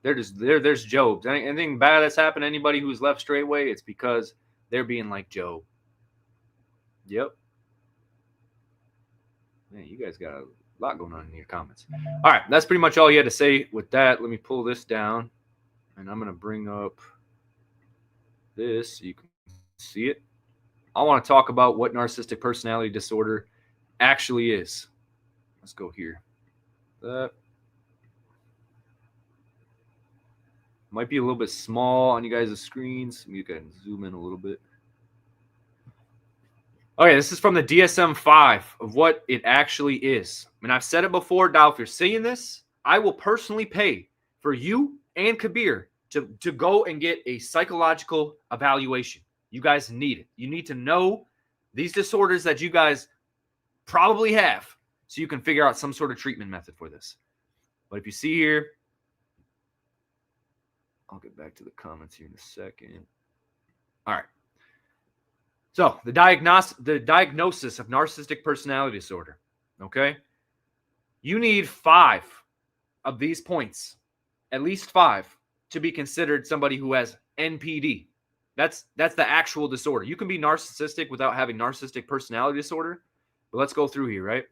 There's Job. Anything bad that's happened to anybody who's left Straitway, it's because they're being like Job. Yep. Man, you guys got a lot going on in your comments. All right, that's pretty much all you had to say with that. Let me pull this down, and I'm going to bring up this so you can see it. I want to talk about what narcissistic personality disorder actually is. Let's go here. That might be a little bit small on you guys' screens. You can zoom in a little bit. Okay, this is from the DSM-5 of what it actually is. And I've said it before, Dow, if you're seeing this, I will personally pay for you and Kabeer to go and get a psychological evaluation. You guys need it. You need to know these disorders that you guys probably have so you can figure out some sort of treatment method for this. But if you see here, I'll get back to the comments here in a second. All right. So the diagnosis of narcissistic personality disorder, okay? You need 5 of these points, at least 5, to be considered somebody who has NPD. That's the actual disorder. You can be narcissistic without having narcissistic personality disorder. But let's go through here, right?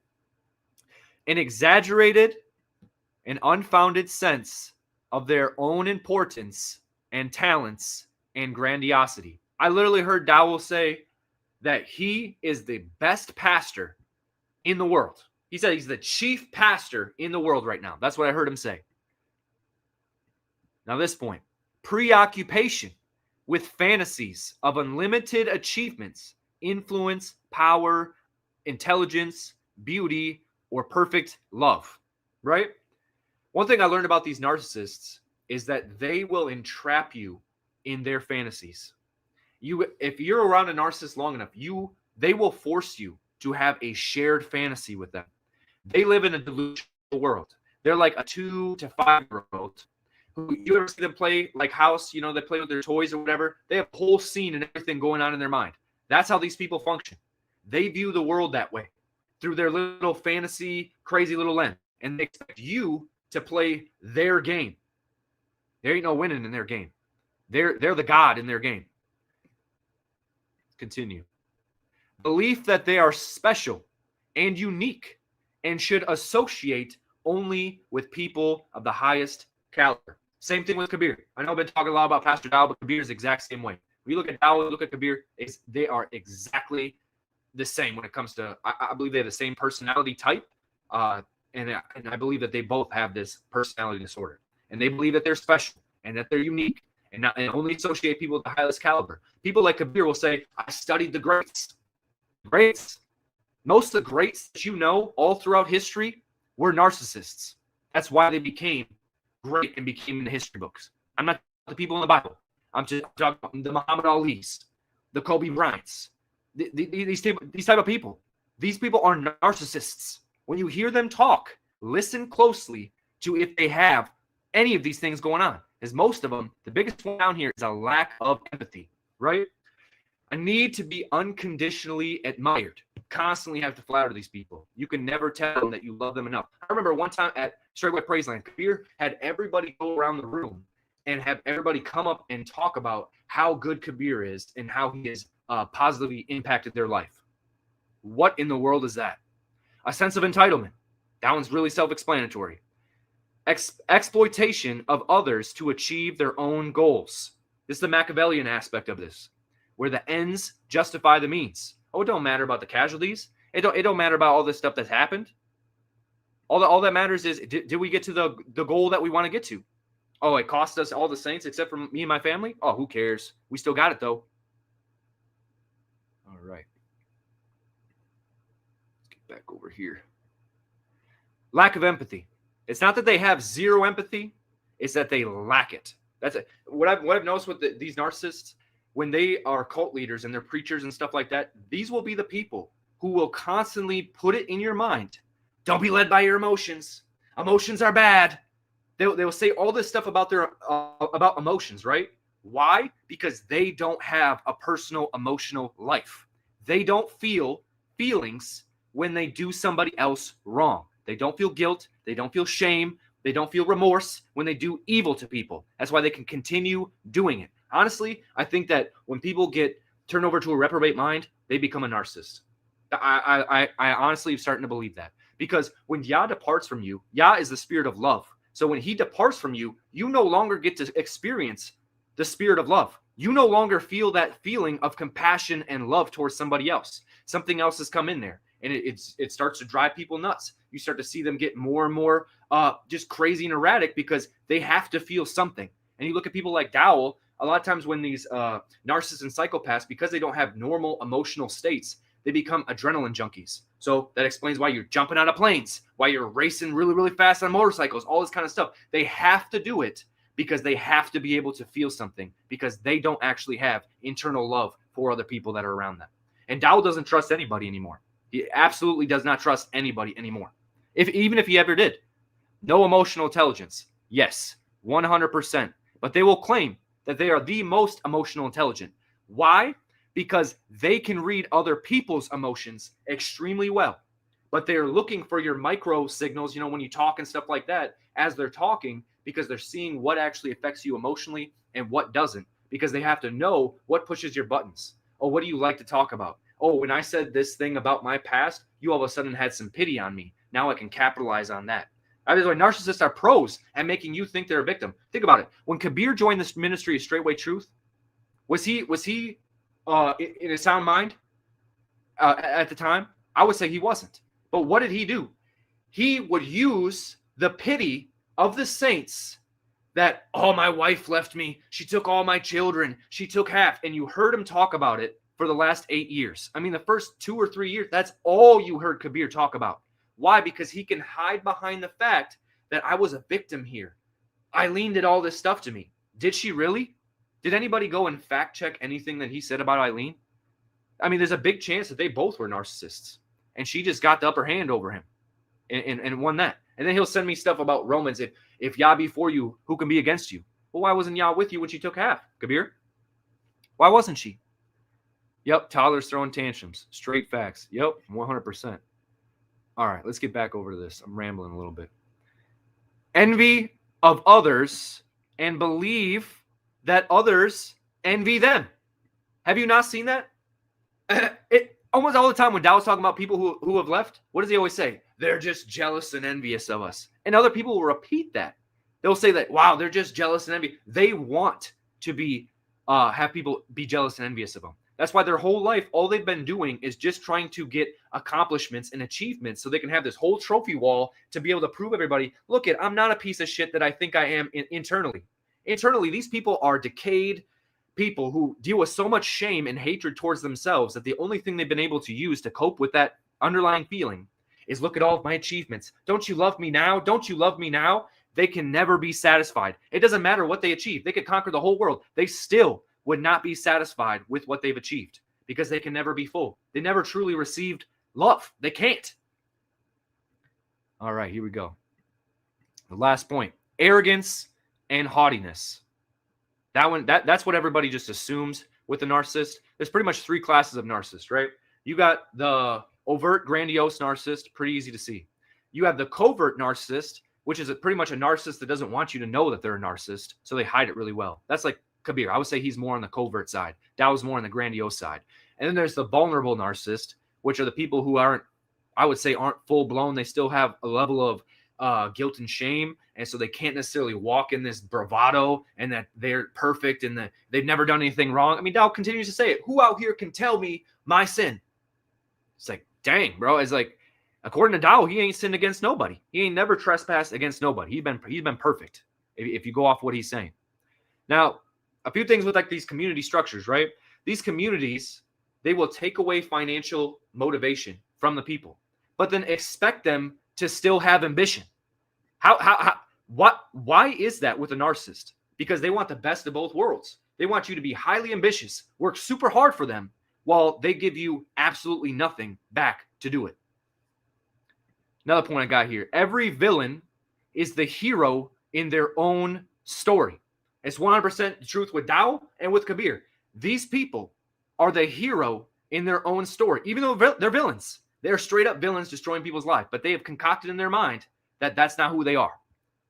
An exaggerated and unfounded sense of their own importance and talents and grandiosity. I literally heard Dowell say that he is the best pastor in the world. He said he's the chief pastor in the world right now. That's what I heard him say. Now, this point, preoccupation with fantasies of unlimited achievements, influence, power, intelligence, beauty, or perfect love, right? One thing I learned about these narcissists is that they will entrap you in their fantasies. If you're around a narcissist long enough, they will force you to have a shared fantasy with them. They live in a delusional world. They're like a 2 to 5-year-old. You ever see them play like house, they play with their toys or whatever? They have a whole scene and everything going on in their mind. That's how these people function. They view the world that way through their little fantasy, crazy little lens. And they expect you to play their game. There ain't no winning in their game. They're the god in their game. Continue. Belief that they are special and unique and should associate only with people of the highest caliber. Same thing with Kabeer. I know I've been talking a lot about Pastor Dowell, but Kabeer is the exact same way. When you look at Dowell, look at Kabeer, they are exactly the same when it comes to, I believe they have the same personality type. And I believe that they both have this personality disorder. And they believe that they're special and that they're unique and only associate people with the highest caliber. People like Kabeer will say, I studied the greats. Greats. Most of the greats that you know all throughout history were narcissists. That's why they became great and became in the history books. I'm not the people in the Bible. I'm just talking about the Muhammad Ali's, the Kobe Bryants, these type of people. These people are narcissists. When you hear them talk, listen closely to if they have any of these things going on. Because most of them, the biggest one down here is a lack of empathy, right? A need to be unconditionally admired. Constantly have to flatter these people. You can never tell them that you love them enough. I remember one time at Straitway Praiseland, Kabeer had everybody go around the room and have everybody come up and talk about how good Kabeer is and how he has positively impacted their life. What in the world is that? A sense of entitlement. That one's really self-explanatory. Exploitation of others to achieve their own goals. This is the Machiavellian aspect of this, where the ends justify the means. Oh, it don't matter about the casualties. It don't matter about all this stuff that's happened. All that matters is, did we get to the goal that we want to get to? Oh, it cost us all the saints except for me and my family? Oh, who cares? We still got it, though. All right. Let's get back over here. Lack of empathy. It's not that they have zero empathy. It's that they lack it. That's it. What I've noticed with these narcissists, when they are cult leaders and they're preachers and stuff like that, these will be the people who will constantly put it in your mind. Don't be led by your emotions. Emotions are bad. They will say all this stuff about their about emotions, right? Why? Because they don't have a personal emotional life. They don't feel feelings when they do somebody else wrong. They don't feel guilt. They don't feel shame. They don't feel remorse when they do evil to people. That's why they can continue doing it. Honestly, I think that when people get turned over to a reprobate mind, they become a narcissist. I honestly am starting to believe that. Because when Yah departs from you, Yah is the spirit of love. So when he departs from you, you no longer get to experience the spirit of love. You no longer feel that feeling of compassion and love towards somebody else. Something else has come in there. And it starts to drive people nuts. You start to see them get more and more just crazy and erratic because they have to feel something. And you look at people like Dowell, a lot of times when these narcissists and psychopaths, because they don't have normal emotional states, they become adrenaline junkies. So that explains why you're jumping out of planes, why you're racing really, really fast on motorcycles, all this kind of stuff. They have to do it because they have to be able to feel something because they don't actually have internal love for other people that are around them. And Dowell doesn't trust anybody anymore. He absolutely does not trust anybody anymore. Even if he ever did. No emotional intelligence. Yes, 100%. But they will claim that they are the most emotional intelligent. Why? Because they can read other people's emotions extremely well. But they're looking for your micro signals, when you talk and stuff like that, as they're talking, because they're seeing what actually affects you emotionally and what doesn't. because they have to know what pushes your buttons. Oh, what do you like to talk about? Oh, when I said this thing about my past, you all of a sudden had some pity on me. Now I can capitalize on that. By the way, narcissists are pros at making you think they're a victim. Think about it. When Kabeer joined this ministry of Straightway Truth, was he in a sound mind at the time? I would say he wasn't. But what did he do? He would use the pity of the saints that, oh, my wife left me. She took all my children. She took half. And you heard him talk about it for the last 8 years. I mean, the first 2 or 3 years, that's all you heard Kabeer talk about. Why? Because he can hide behind the fact that I was a victim here. Eileen did all this stuff to me. Did she really? Did anybody go and fact check anything that he said about Eileen? I mean, there's a big chance that they both were narcissists. And she just got the upper hand over him and won that. And then he'll send me stuff about Romans. If Yah be for you, who can be against you? Well, why wasn't Yah with you when she took half, Kabeer? Why wasn't she? Yep, toddlers throwing tantrums. Straight facts. Yep, 100%. All right, let's get back over to this. I'm rambling a little bit. Envy of others and believe that others envy them. Have you not seen that? Almost all the time when Dowell's talking about people who have left, what does he always say? They're just jealous and envious of us. And other people will repeat that. They'll say that, wow, they're just jealous and envious. They want to be have people be jealous and envious of them. That's why their whole life, all they've been doing is just trying to get accomplishments and achievements so they can have this whole trophy wall to be able to prove everybody, look, I'm not a piece of shit that I think I am internally. Internally, these people are decayed people who deal with so much shame and hatred towards themselves that the only thing they've been able to use to cope with that underlying feeling is look at all of my achievements. Don't you love me now? Don't you love me now? They can never be satisfied. It doesn't matter what they achieve. They could conquer the whole world. They still would not be satisfied with what they've achieved because they can never be full. They never truly received love. They can't. All right, here we go. The last point, arrogance and haughtiness. That's what everybody just assumes with a narcissist. There's pretty much 3 classes of narcissists, right? You got the overt, grandiose narcissist, pretty easy to see. You have the covert narcissist, which is pretty much a narcissist that doesn't want you to know that they're a narcissist, so they hide it really well. That's like Kabeer. I would say he's more on the covert side. Dow's more on the grandiose side. And then there's the vulnerable narcissist, which are the people who aren't full blown. They still have a level of guilt and shame, and so they can't necessarily walk in this bravado and that they're perfect and that they've never done anything wrong. I mean, Dow continues to say it. Who out here can tell me my sin? It's like, dang, bro. It's like, according to Dow, he ain't sinned against nobody. He ain't never trespassed against nobody. He's been perfect if you go off what he's saying. Now, a few things with like these community structures, right? These communities, they will take away financial motivation from the people, but then expect them to still have ambition. Why is that with a narcissist? Because they want the best of both worlds. They want you to be highly ambitious, work super hard for them, while they give you absolutely nothing back to do it. Another point I got here. Every villain is the hero in their own story. It's 100% the truth with Dow and with Kabeer. These people are the hero in their own story. Even though they're villains, they're straight up villains destroying people's life, but they have concocted in their mind that that's not who they are.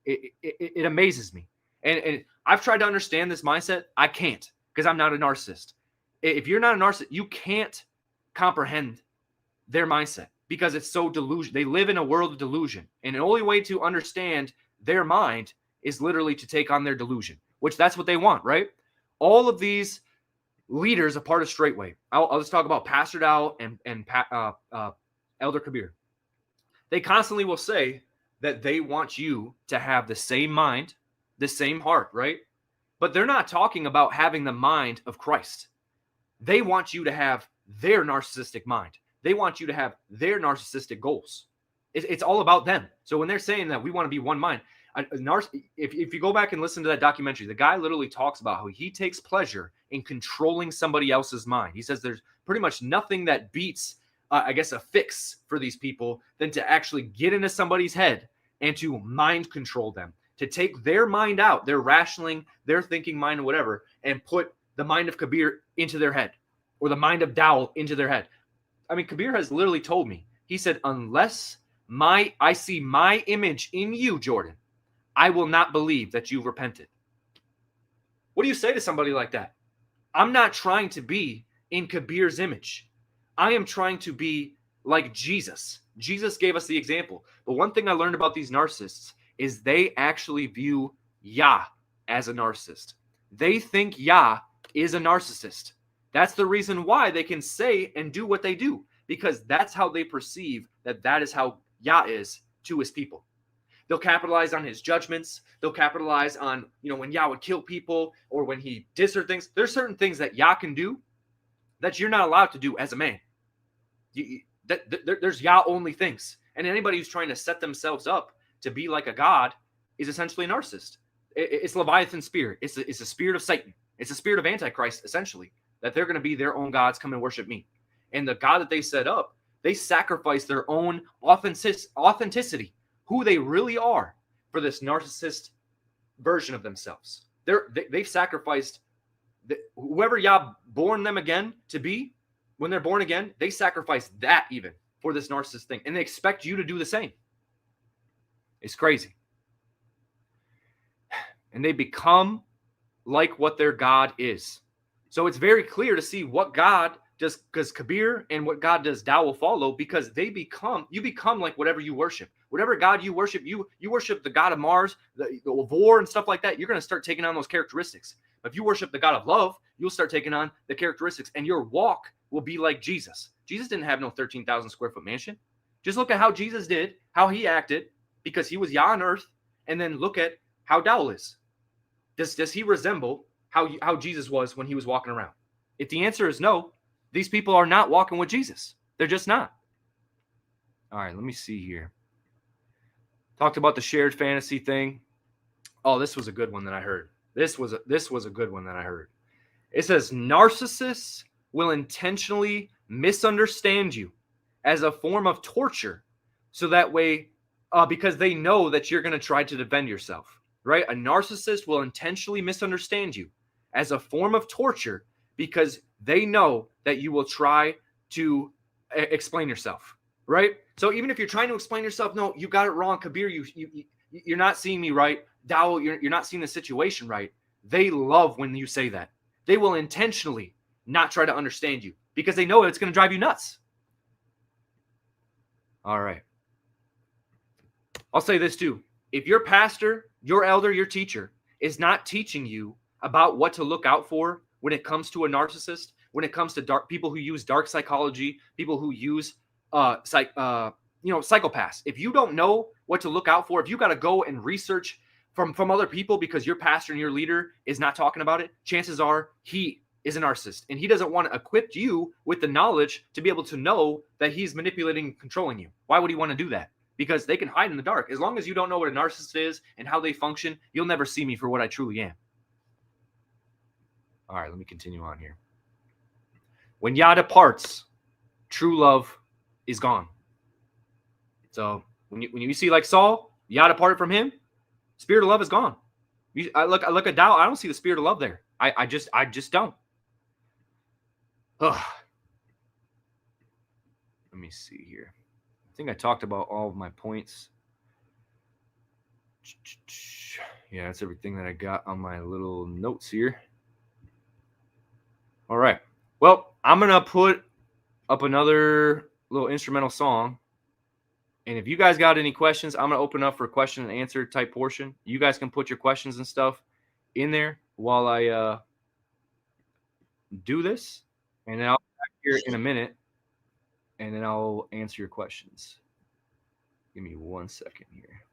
It amazes me. And I've tried to understand this mindset. I can't, because I'm not a narcissist. If you're not a narcissist, you can't comprehend their mindset because it's so delusion. They live in a world of delusion. And the only way to understand their mind is literally to take on their delusion, which that's what they want, right? All of these leaders are part of Straightway. I'll just talk about Pastor Dowell and Elder Kabeer. They constantly will say that they want you to have the same mind, the same heart, right? But they're not talking about having the mind of Christ. They want you to have their narcissistic mind. They want you to have their narcissistic goals. It's all about them. So when they're saying that we want to be one mind, if you go back and listen to that documentary, the guy literally talks about how he takes pleasure in controlling somebody else's mind. He says there's pretty much nothing that beats, a fix for these people than to actually get into somebody's head and to mind control them, to take their mind out, their rationaling, their thinking mind, or whatever, and put the mind of Kabeer into their head or the mind of Dowell into their head. I mean, Kabeer has literally told me, he said, unless I see my image in you, Jordan, I will not believe that you've repented. What do you say to somebody like that? I'm not trying to be in Kabeer's image. I am trying to be like Jesus. Jesus gave us the example. But one thing I learned about these narcissists is they actually view Yah as a narcissist. They think Yah is a narcissist. That's the reason why they can say and do what they do, because that's how they perceive that is how Yah is to his people. They'll capitalize on his judgments. They'll capitalize on, when Yah would kill people or when he did certain things. There's certain things that Yah can do that you're not allowed to do as a man. There's Yah only things. And anybody who's trying to set themselves up to be like a god is essentially a narcissist. It's Leviathan spirit. It's a spirit of Satan. It's a spirit of Antichrist, essentially, that they're going to be their own gods, come and worship me. And the God that they set up, they sacrifice their own authenticity, who they really are, for this narcissist version of themselves. They've sacrificed whoever Yah born them again to be. When they're born again, they sacrifice that even for this narcissist thing. And they expect you to do the same. It's crazy. And they become like what their God is. So it's very clear to see what God does, because Kabeer and what God does, Dowell will follow, because you become like whatever you worship. Whatever God you worship, you worship the God of Mars, the war and stuff like that, you're going to start taking on those characteristics. But if you worship the God of love, you'll start taking on the characteristics, and your walk will be like Jesus. Jesus didn't have no 13,000 square foot mansion. Just look at how Jesus did, how he acted, because he was Yah on earth, and then look at how Dowell is. Does he resemble how Jesus was when he was walking around? If the answer is no, these people are not walking with Jesus. They're just not. All right, let me see here. Talked about the shared fantasy thing. Oh, this was a good one that I heard. This was a good one that I heard. It says narcissists will intentionally misunderstand you as a form of torture, so that way, because they know that you're going to try to defend yourself, right? A narcissist will intentionally misunderstand you as a form of torture because they know that you will try to explain yourself, right? So even if you're trying to explain yourself, no, you got it wrong, Kabeer, you're not seeing me right. Dowell, you're not seeing the situation right. They love when you say that. They will intentionally not try to understand you because they know it's going to drive you nuts. All right. I'll say this too. If your pastor, your elder, your teacher is not teaching you about what to look out for when it comes to a narcissist, when it comes to people who use dark psychology, people who use psychopaths. If you don't know what to look out for, if you got to go and research from other people because your pastor and your leader is not talking about it, chances are he is a narcissist, and he doesn't want to equip you with the knowledge to be able to know that he's manipulating and controlling you. Why would he want to do that? Because they can hide in the dark. As long as you don't know what a narcissist is and how they function, you'll never see me for what I truly am. All right, let me continue on here. When Yah departs, true love is gone. So when you see like Saul, Yah departed from him, spirit of love is gone. I look at Dowell, I don't see the spirit of love there. I just don't. Ugh. Let me see here. I think I talked about all of my points. Yeah, that's everything that I got on my little notes here. All right. Well, I'm going to put up another little instrumental song. And if you guys got any questions, I'm going to open up for a question and answer type portion. You guys can put your questions and stuff in there while I do this. And then I'll be back here in a minute. And then I'll answer your questions. Give me 1 second here.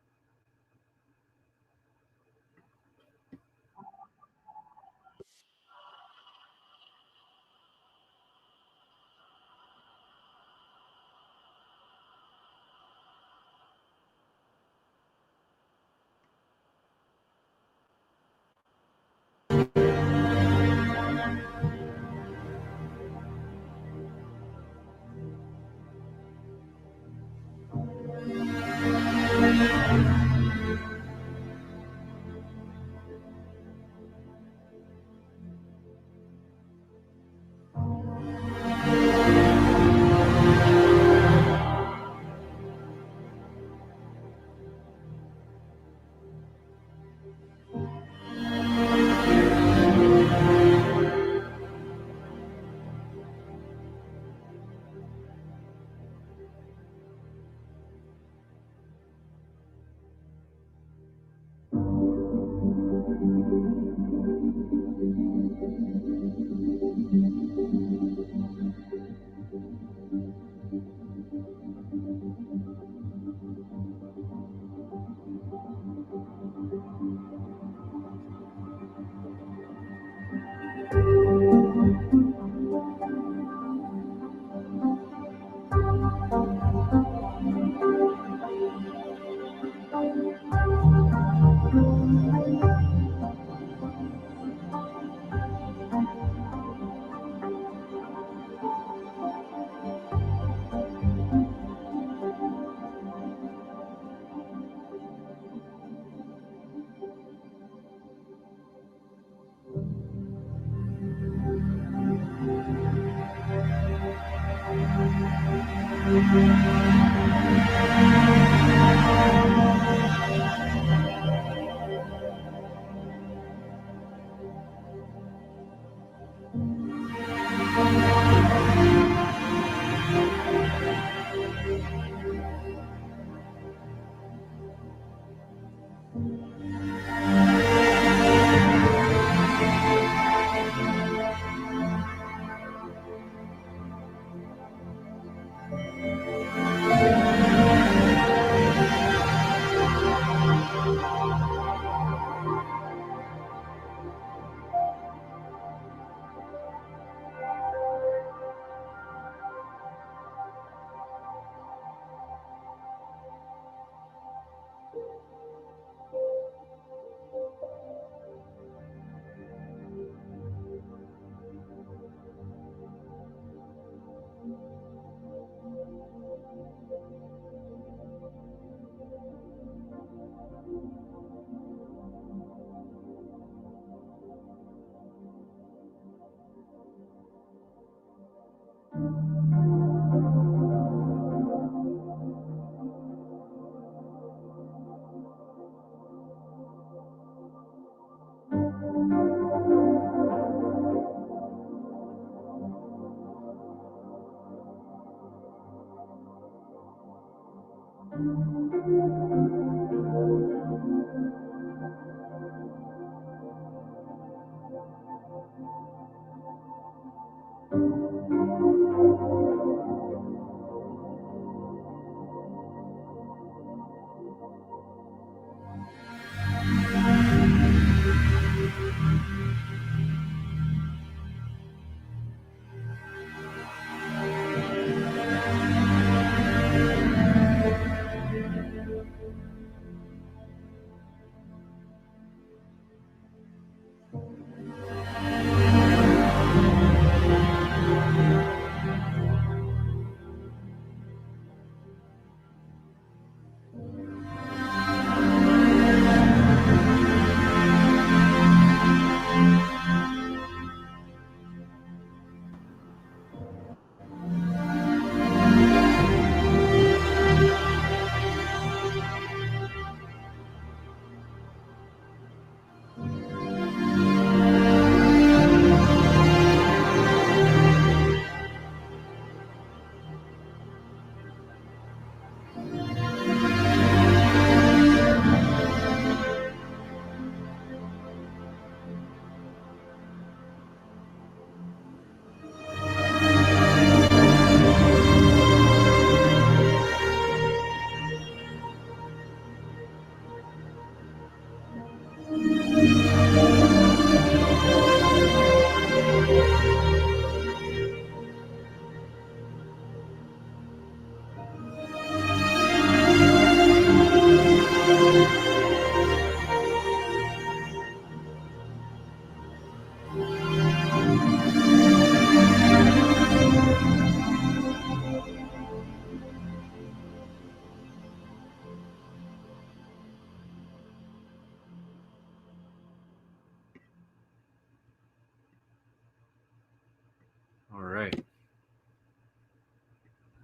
All right.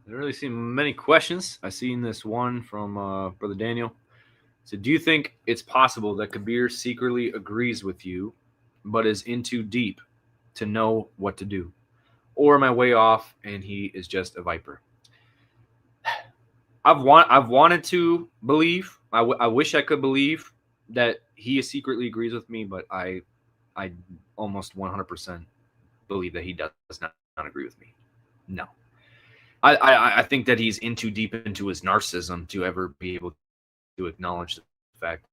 There really seem many questions. I seen this one from Brother Daniel. So, do you think it's possible that Kabeer secretly agrees with you, but is in too deep to know what to do? Or am I way off and he is just a viper? I've wanted to believe. I wish I could believe that he secretly agrees with me, but I almost 100% believe that he does not agree with me. No. I think that he's in too deep into his narcissism to ever be able to acknowledge the fact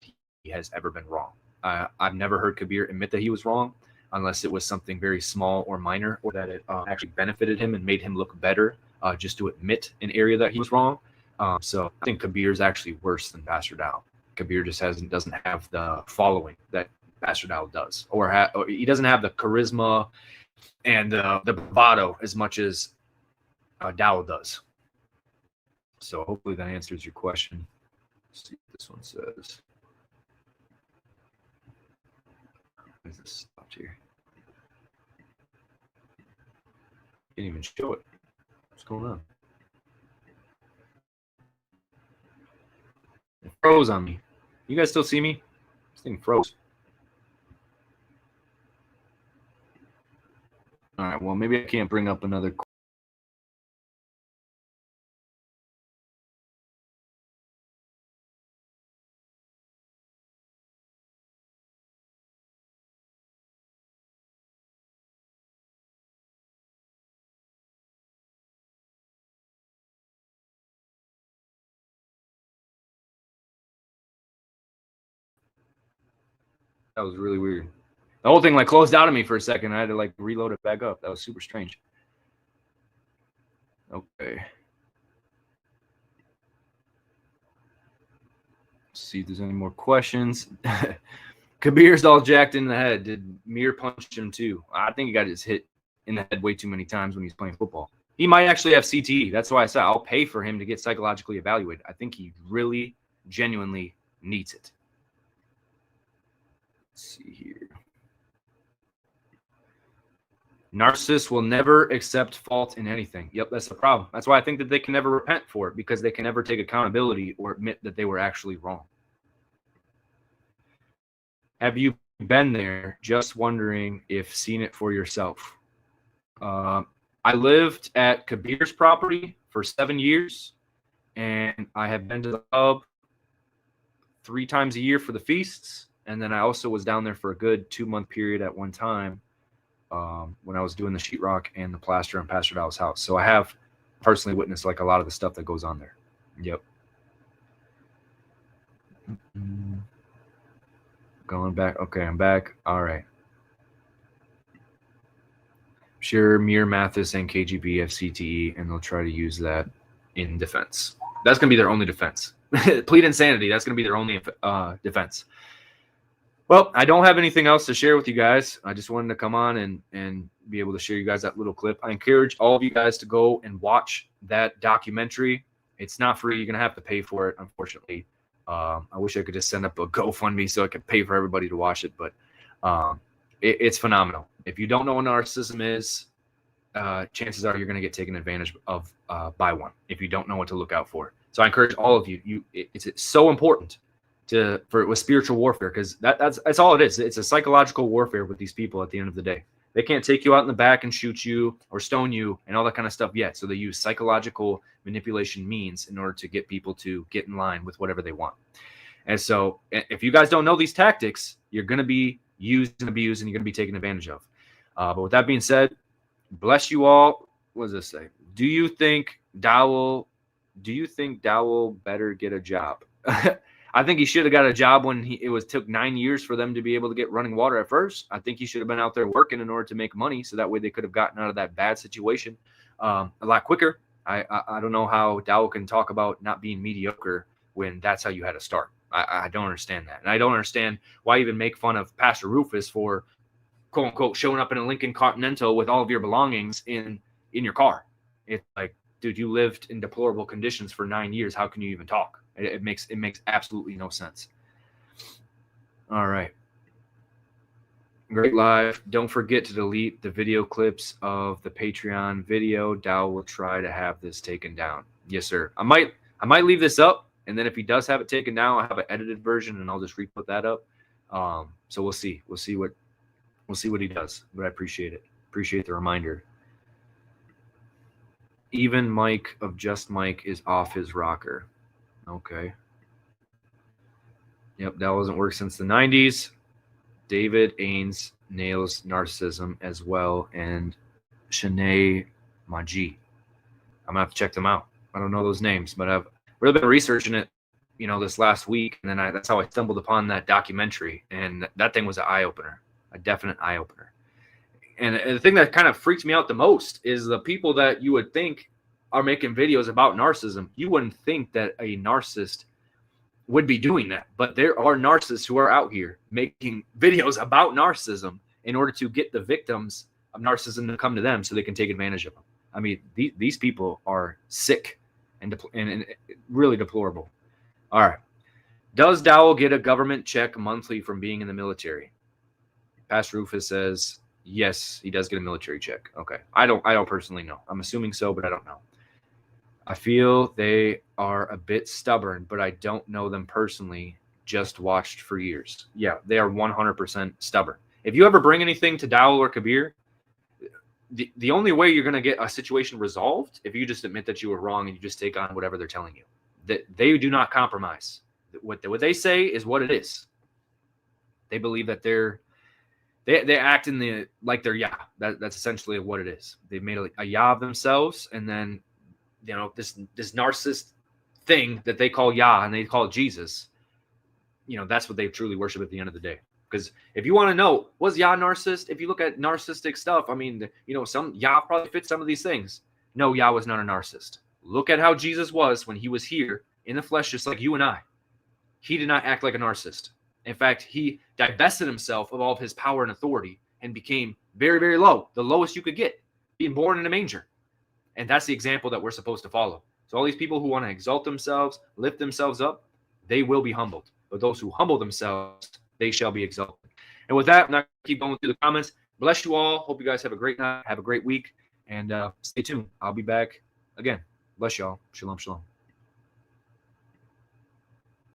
he has ever been wrong. I've never heard Kabeer admit that he was wrong, unless it was something very small or minor, or that it actually benefited him and made him look better, just to admit an area that he was wrong. So I think Kabeer is actually worse than Pastor Dowell. Kabeer just doesn't have the following that Pastor Dowell does, or he doesn't have the charisma and the bravado as much as Dowell does. So hopefully that answers your question. Let's see what this one says. Why is this stopped here? Can't even show it. What's going on? froze on me. You guys still see me? This thing froze. All right, well, maybe I can't bring up another. That was really weird. The whole thing like closed out on me for a second. I had to like reload it back up. That was super strange. Okay. Let's see if there's any more questions. Kabeer's all jacked in the head. Did Mir punch him too? I think he got his hit in the head way too many times when he's playing football. He might actually have CTE. That's why I said I'll pay for him to get psychologically evaluated. I think he really, genuinely needs it. Let's see here. Narcissists will never accept fault in anything. Yep, that's the problem. That's why I think that they can never repent for it, because they can never take accountability or admit that they were actually wrong. Have you been there? Just wondering if seen it for yourself. I lived at Kabeer's property for 7 years, and I have been to the hub 3 times a year for the feasts. And then I also was down there for a good 2-month period at one time when I was doing the sheetrock and the plaster on Pastor Dowell's house. So I have personally witnessed like a lot of the stuff that goes on there. Yep. Going back. Okay, I'm back. All right. Sure, Mir, Mathis, and KGB have CTE, and they'll try to use that in defense. That's going to be their only defense. Plead insanity. That's going to be their only defense. Well, I don't have anything else to share with you guys. I just wanted to come on and be able to share you guys that little clip. I encourage all of you guys to go and watch that documentary. It's not free. You're going to have to pay for it, unfortunately. I wish I could just send up a GoFundMe so I could pay for everybody to watch it, but it's phenomenal. If you don't know what narcissism is, chances are you're going to get taken advantage of by one if you don't know what to look out for. So I encourage all of you. It's so important with spiritual warfare, because that's all it is. It's a psychological warfare with these people. At the end of the day, they can't take you out in the back and shoot you or stone you and all that kind of stuff yet. So they use psychological manipulation means in order to get people to get in line with whatever they want. And so if you guys don't know these tactics, you're going to be used and abused, and you're going to be taken advantage of. But with that being said, bless you all. What does this say? Do you think Dowell better get a job? I think he should have got a job when it took 9 years for them to be able to get running water at first. I think he should have been out there working in order to make money, so that way they could have gotten out of that bad situation a lot quicker. I don't know how Dowell can talk about not being mediocre when that's how you had to start. I don't understand that. And I don't understand why even make fun of Pastor Rufus for, quote unquote, showing up in a Lincoln Continental with all of your belongings in your car. It's like, dude, you lived in deplorable conditions for 9 years. How can you even talk? It makes absolutely no sense. All right. Great live. Don't forget to delete the video clips of the Patreon video. Dowell will try to have this taken down. Yes, sir. I might leave this up, and then if he does have it taken down, I'll have an edited version, and I'll just re-put that up. So we'll see. We'll see what he does. But I appreciate it. Appreciate the reminder. Even Mike of Just Mike is off his rocker. Okay. Yep, that wasn't work since the 90s. David Ains nails narcissism as well, and Shanae Maji. I'm gonna have to check them out. I don't know those names, but I've really been researching it, this last week, and then that's how I stumbled upon that documentary, and that thing was an eye-opener, a definite eye-opener. And the thing that kind of freaks me out the most is the people that you would think are making videos about narcissism. You wouldn't think that a narcissist would be doing that, but there are narcissists who are out here making videos about narcissism in order to get the victims of narcissism to come to them so they can take advantage of them. I mean, these people are sick and really deplorable. All right. Does Dowell get a government check monthly from being in the military? Pastor Rufus says, yes, he does get a military check. Okay. I don't personally know. I'm assuming so, but I don't know. I feel they are a bit stubborn, but I don't know them personally, just watched for years. Yeah, they are 100% stubborn. If you ever bring anything to Dowell or Kabeer, the only way you're going to get a situation resolved if you just admit that you were wrong and you just take on whatever they're telling you. That they do not compromise. What they say is what it is. They believe that they act like they're Yah. That's essentially what it is. They've made a Yah of themselves, and then this narcissist thing that they call Yah and they call it Jesus. That's what they truly worship at the end of the day. Because if you want to know, was Yah narcissist? If you look at narcissistic stuff, I mean, some Yah probably fits some of these things. No, Yah was not a narcissist. Look at how Jesus was when he was here in the flesh, just like you and I. He did not act like a narcissist. In fact, he divested himself of all of his power and authority and became very, very low, the lowest you could get, being born in a manger. And that's the example that we're supposed to follow. So all these people who want to exalt themselves, lift themselves up, they will be humbled. But those who humble themselves, they shall be exalted. And with that, I'm not going to keep going through the comments. Bless you all. Hope you guys have a great night. Have a great week. And stay tuned. I'll be back again. Bless y'all. Shalom, shalom.